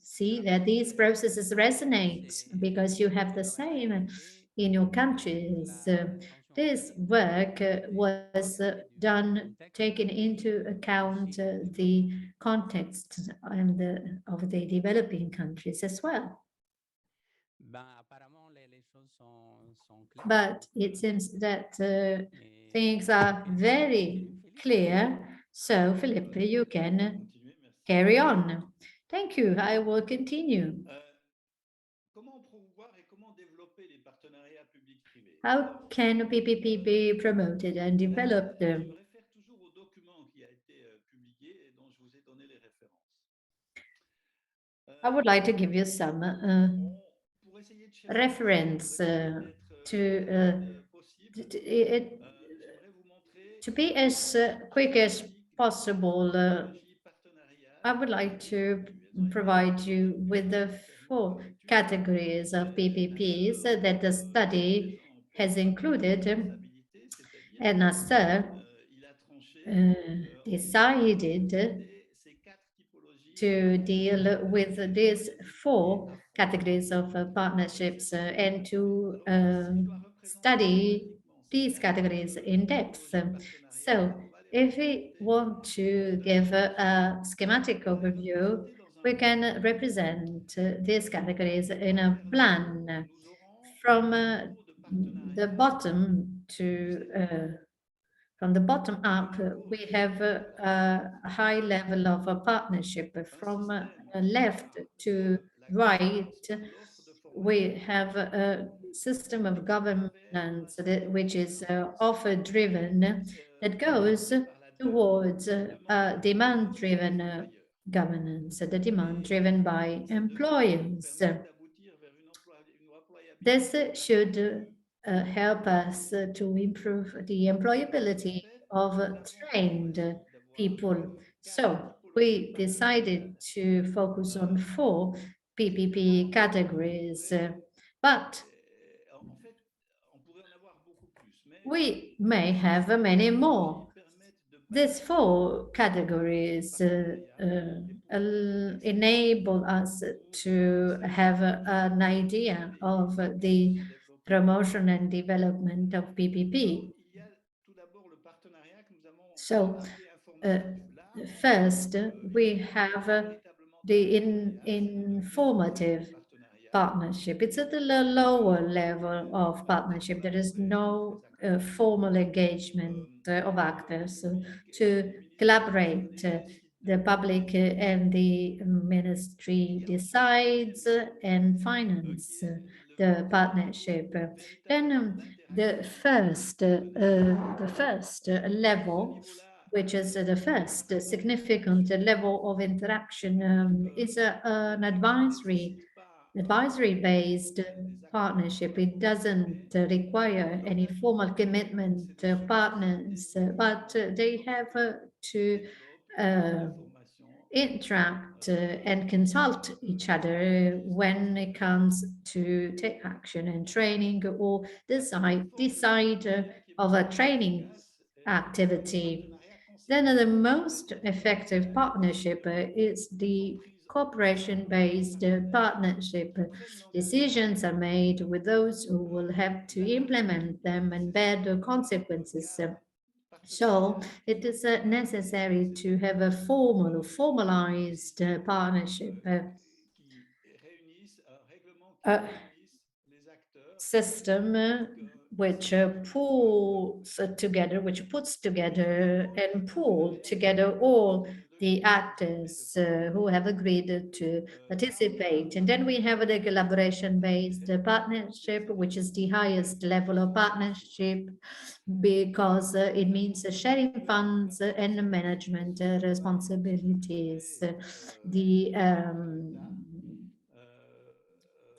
see that these processes resonate because you have the same in your countries. This work was done taking into account the context and of the developing countries as well. But it seems that things are very clear. So, Philippe, you can carry on. Thank you. I will continue. How can PPP be promoted and developed? I would like to give you some reference to be as quick as possible. I would like to provide you with the 4 categories of PPPs that the study has included, and Nasser decided to deal with these 4 categories of partnerships and to study these categories in depth. So if we want to give a schematic overview, we can represent these categories in a plan from the bottom to from the bottom up. We have a high level of a partnership from left to right. We have a system of governance which is offer driven, that goes towards a demand driven governance, the demand driven by employers. This should help us to improve the employability of trained people. So we decided to focus on 4 PPP categories, but we may have many more. These 4 categories enable us to have an idea of the promotion and development of PPP. So, first, we have the informative partnership. It's at the lower level of partnership. There is no formal engagement of actors to collaborate. The public and the ministry decides and finance the partnership. Then the first level, which is the first significant level of interaction, is an advisory-based partnership. It doesn't require any formal commitment to partners, but they have to interact and consult each other when it comes to take action and training or decide of a training activity. Then the most effective partnership is the cooperation-based partnership. Decisions are made with those who will have to implement them and bear the consequences. So it is necessary to have a formalized partnership system which puts together and pool together all the actors who have agreed to participate. And then we have the collaboration-based partnership, which is the highest level of partnership because it means sharing funds and management responsibilities. The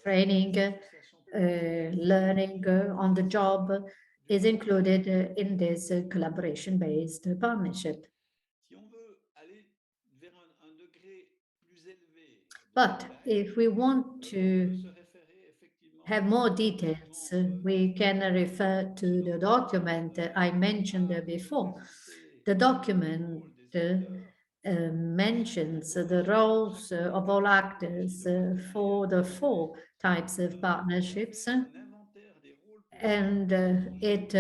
training, learning on the job is included in this collaboration-based partnership. But if we want to have more details, we can refer to the document I mentioned before. The document mentions the roles of all actors for the 4 types of partnerships, and it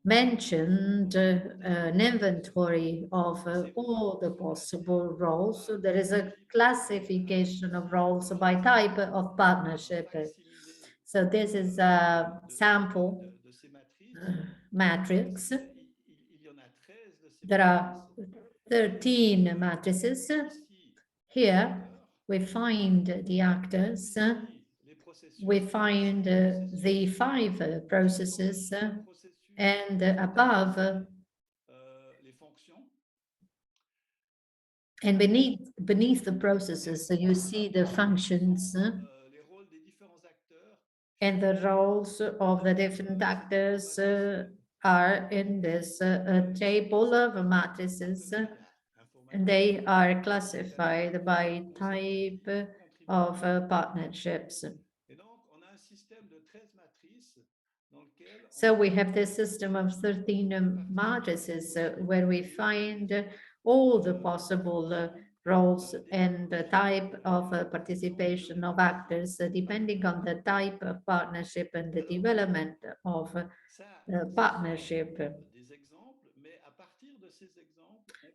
mentioned an inventory of all the possible roles. So there is a classification of roles by type of partnership. So this is a sample matrix. There are 13 matrices. Here we find the actors, we find the 5 processes, and above and beneath the processes, so you see the functions and the roles of the different actors are in this table of matrices, and they are classified by type of partnerships. So we have this system of 13 matrices where we find all the possible roles and the type of participation of actors depending on the type of partnership and the development of partnership.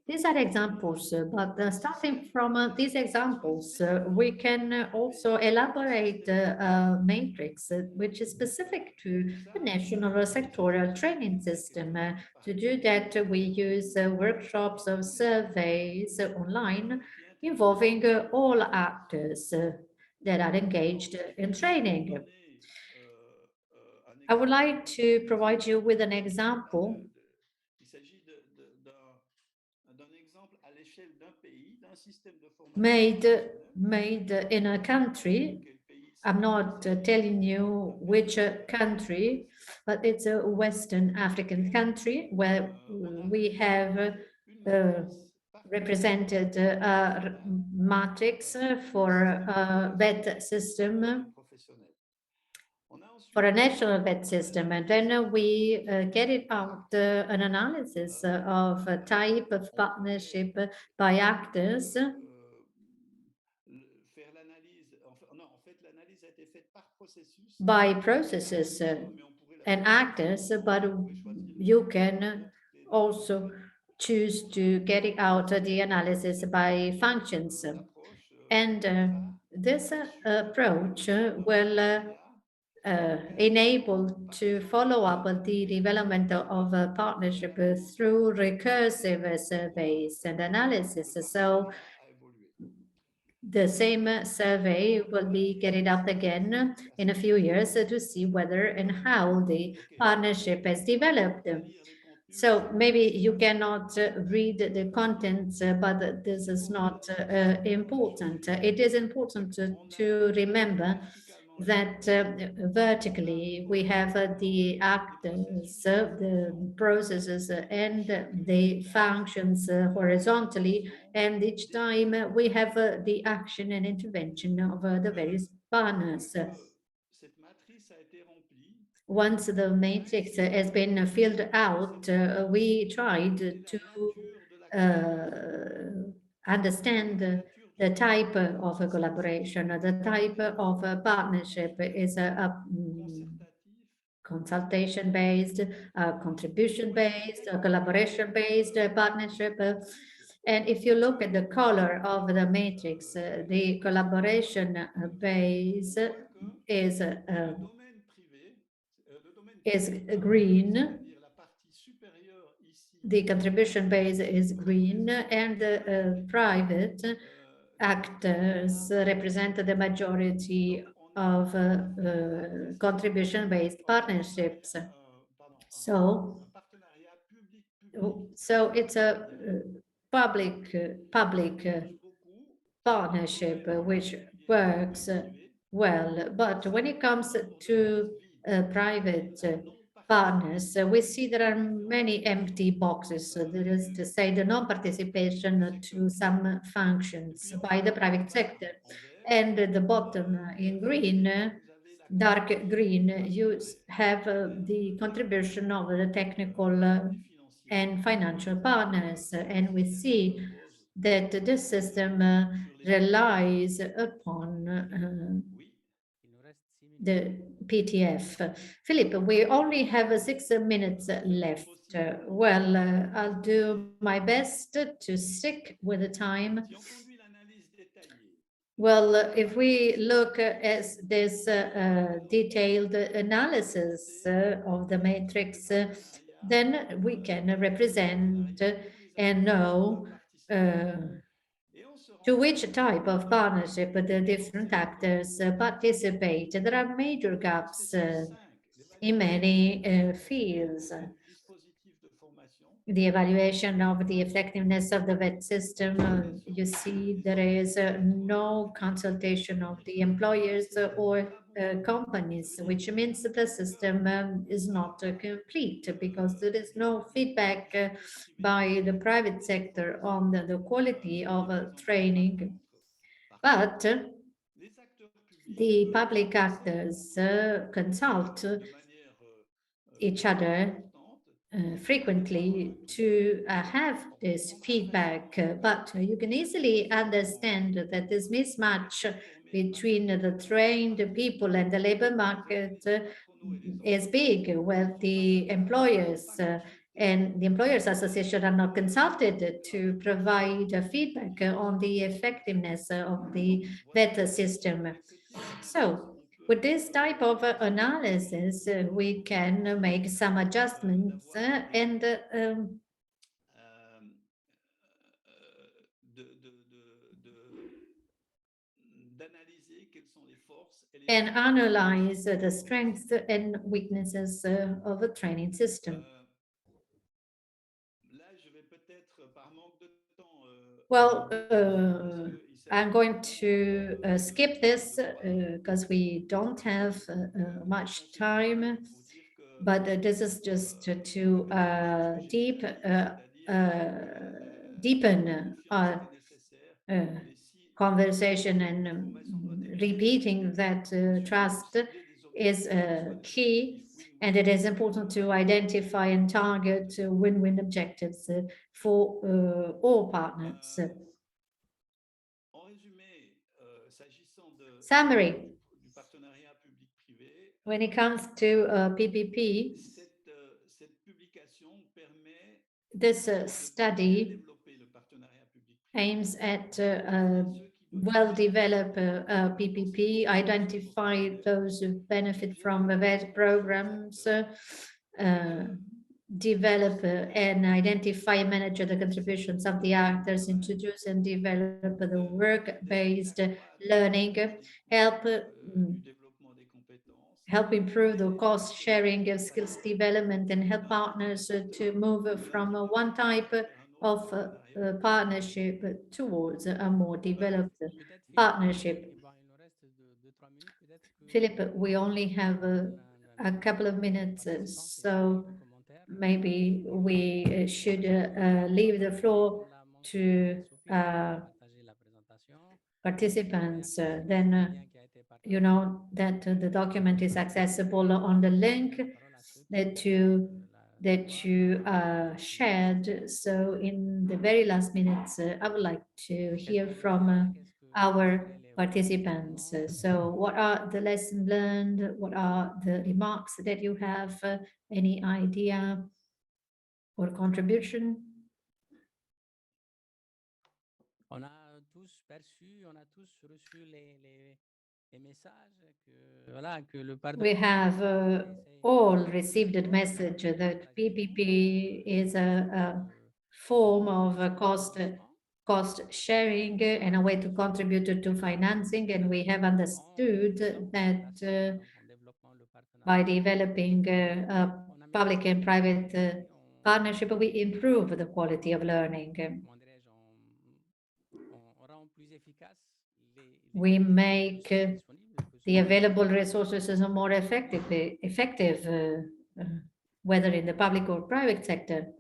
These are examples, but starting from these examples, we can also elaborate a matrix which is specific to the national or sectorial training system. To do that, we use workshops or surveys online involving all actors that are engaged in training. I would like to provide you with an example made in a country. I'm not telling you which country, but it's a Western African country where we have represented a matrix for a vet system, for a national vet system, and then we carried out an analysis of a type of partnership by actors. By processes and actors, but you can also choose to carry out the analysis by functions. And this approach will enable to follow up the development of a partnership through recursive surveys and analysis. So the same survey will be carried out again in a few years to see whether and how the partnership has developed. So maybe you cannot read the contents, but this is not important. It is important to remember that vertically we have the actors, the processes, and the functions horizontally, and each time we have the action and intervention of the various partners. Once the matrix has been filled out, we tried to understand the type of a collaboration, the type of a partnership is a consultation-based, contribution-based, collaboration-based partnership. And if you look at the color of the matrix, the collaboration base is green. The contribution base is green, and private actors represent the majority of contribution-based partnerships. So it's a public partnership which works well. But when it comes to private partners, we see there are many empty boxes. So there is to say the non-participation to some functions by the private sector. And at the bottom in green, dark green, you have the contribution of the technical and financial partners. And we see that this system relies upon the PTF. Philippe, we only have 6 minutes left. I'll do my best to stick with the time. Well, if we look at this detailed analysis of the matrix, then we can represent and know to which type of partnership the different actors participate. There are major gaps in many fields. The evaluation of the effectiveness of the vet system, you see there is no consultation of the employers or companies, which means that the system is not complete because there is no feedback by the private sector on the quality of training. But the public actors consult each other frequently to have this feedback, but you can easily understand that this mismatch between the trained people and the labor market is big, where the employers and the Employers Association are not consulted to provide feedback on the effectiveness of the vet system. So with this type of analysis, we can make some adjustments and analyze the strengths and weaknesses of a training system. Well, I'm going to skip this because we don't have much time, but this is just to deepen our conversation, and repeating that trust is key, and it is important to identify and target win-win objectives for all partners. Summary. When it comes to PPP, this study aims at well-develop PPP, identify those who benefit from the VET programs, develop and identify and manage the contributions of the actors, introduce and develop the work-based learning, help improve the cost sharing of skills development, and help partners to move from one type of partnership towards a more developed partnership. Philip, we only have a couple of minutes, so maybe we should leave the floor to participants. Then you know that the document is accessible on the link that you shared. So in the very last minutes, I would like to hear from our participants. So what are the lessons learned? What are the remarks that you have? Any idea or contribution? On a tous perçu, on a tous reçu les messages que, voilà, que le We have all received a message that PPP is a form of cost sharing and a way to contribute to financing, and we have understood that by developing a public and private partnership, we improve the quality of learning. We make the available resources are more effective, whether in the public or private sector.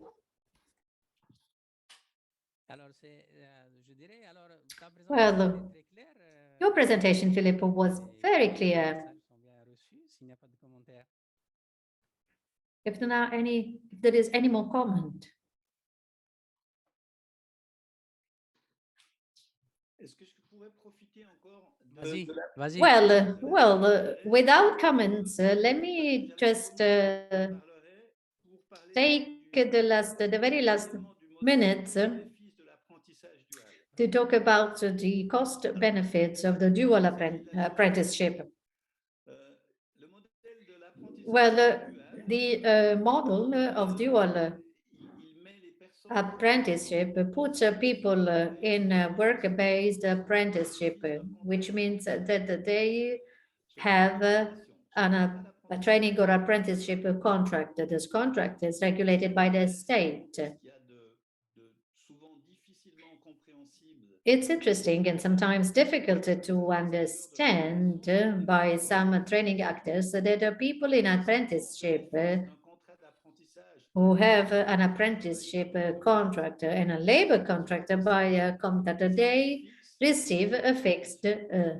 Well, your presentation, Filippo, was very clear. If there is any more comment. Well, without comments, let me just take the very last minutes to talk about the cost benefits of the dual apprenticeship. Well, the model of dual apprenticeship puts people in work-based apprenticeship, which means that they have a training or apprenticeship contract. This contract is regulated by the state. It's interesting and sometimes difficult to understand by some training actors that people in apprenticeship who have an apprenticeship contract and a labor contract by a contract, they receive a fixed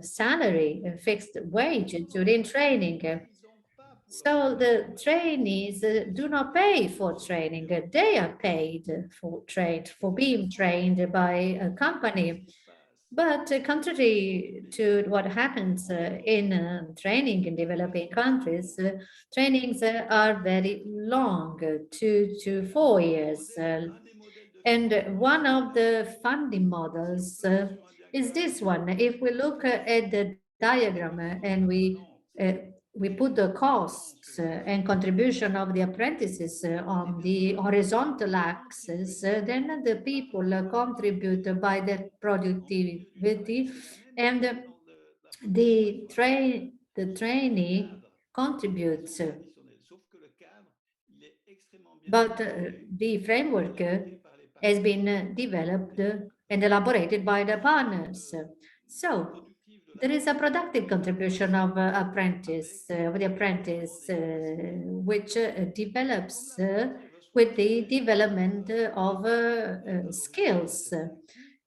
salary, a fixed wage during training. So the trainees do not pay for training; they are paid for being trained by a company. But contrary to what happens in training in developing countries, trainings are very long, 2 to 4 years. And one of the funding models is this one. If we look at the diagram and we put the costs and contribution of the apprentices on the horizontal axis, then the people contribute by their productivity, and the trainee contributes. But the framework has been developed and elaborated by the partners. So there is a productive contribution of the apprentice, which develops with the development of skills.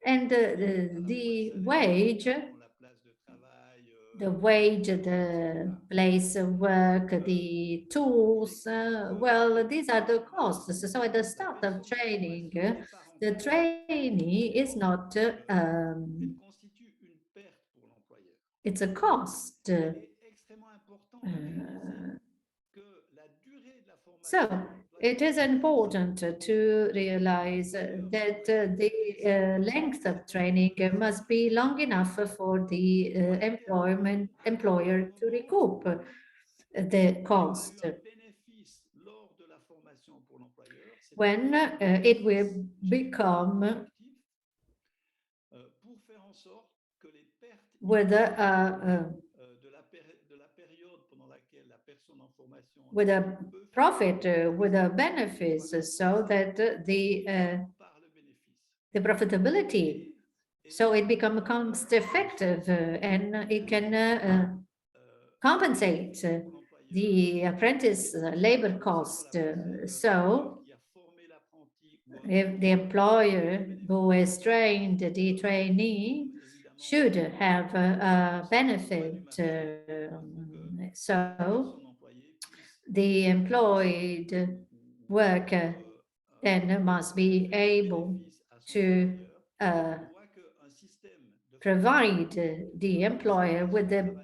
And the wage, the place of work, the tools, well, these are the costs. So at the start of training, the trainee is not, it's a cost. So it is important to realize that the length of training must be long enough for the employer to recoup the cost. When it will become with a profit, with a benefits, so that the profitability, so it becomes cost effective and it can compensate the apprentice labor cost. So if the employer who has trained the trainee should have a benefit. So the employed worker then must be able to provide the employer with the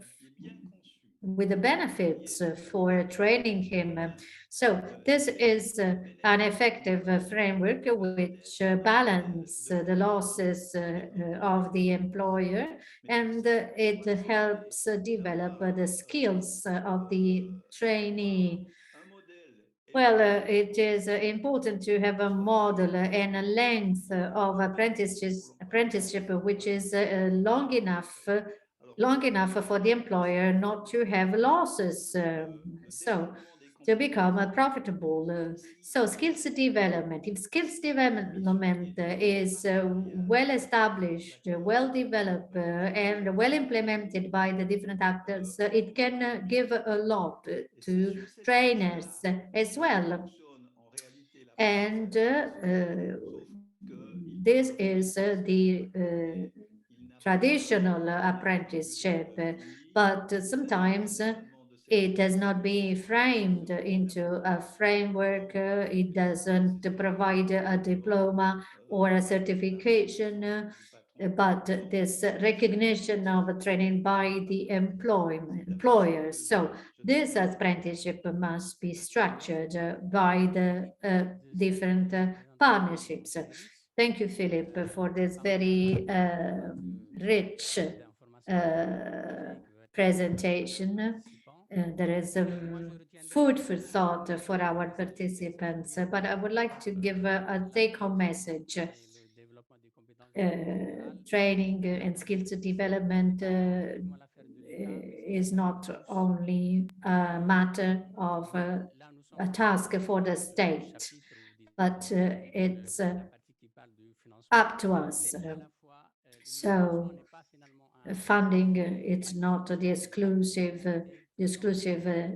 benefits for training him. So this is an effective framework which balance the losses of the employer, and it helps develop the skills of the trainee. Well, it is important to have a model and a length of apprenticeship which is long enough for the employer not to have losses, so to become profitable. So skills development, if skills development is well established, well developed, and well implemented by the different actors, it can give a lot to trainers as well. And this is the traditional apprenticeship, but sometimes it has not been framed into a framework. It doesn't provide a diploma or a certification, but this recognition of training by the employers. So this apprenticeship must be structured by the different partnerships. Thank you, Philip, for this very rich presentation. There is a food for thought for our participants, but I would like to give a take-home message. Training and skills development is not only a matter of a task for the state, but it's up to us. So funding, it's not the exclusive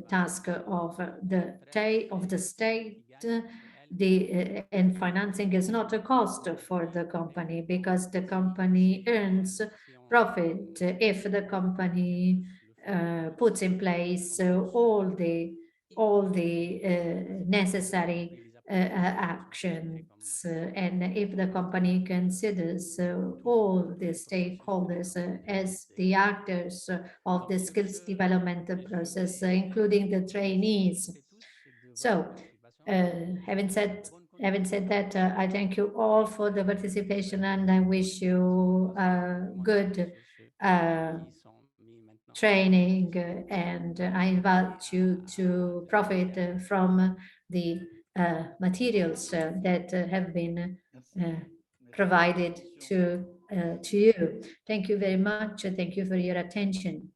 task of the state. And financing is not a cost for the company, because the company earns profit if the company puts in place all the necessary actions, and if the company considers all the stakeholders as the actors of the skills development process, including the trainees. So having said that, I thank you all for the participation, and I wish you good training, and I invite you to profit from the materials that have been provided to you. Thank you very much. Thank you for your attention.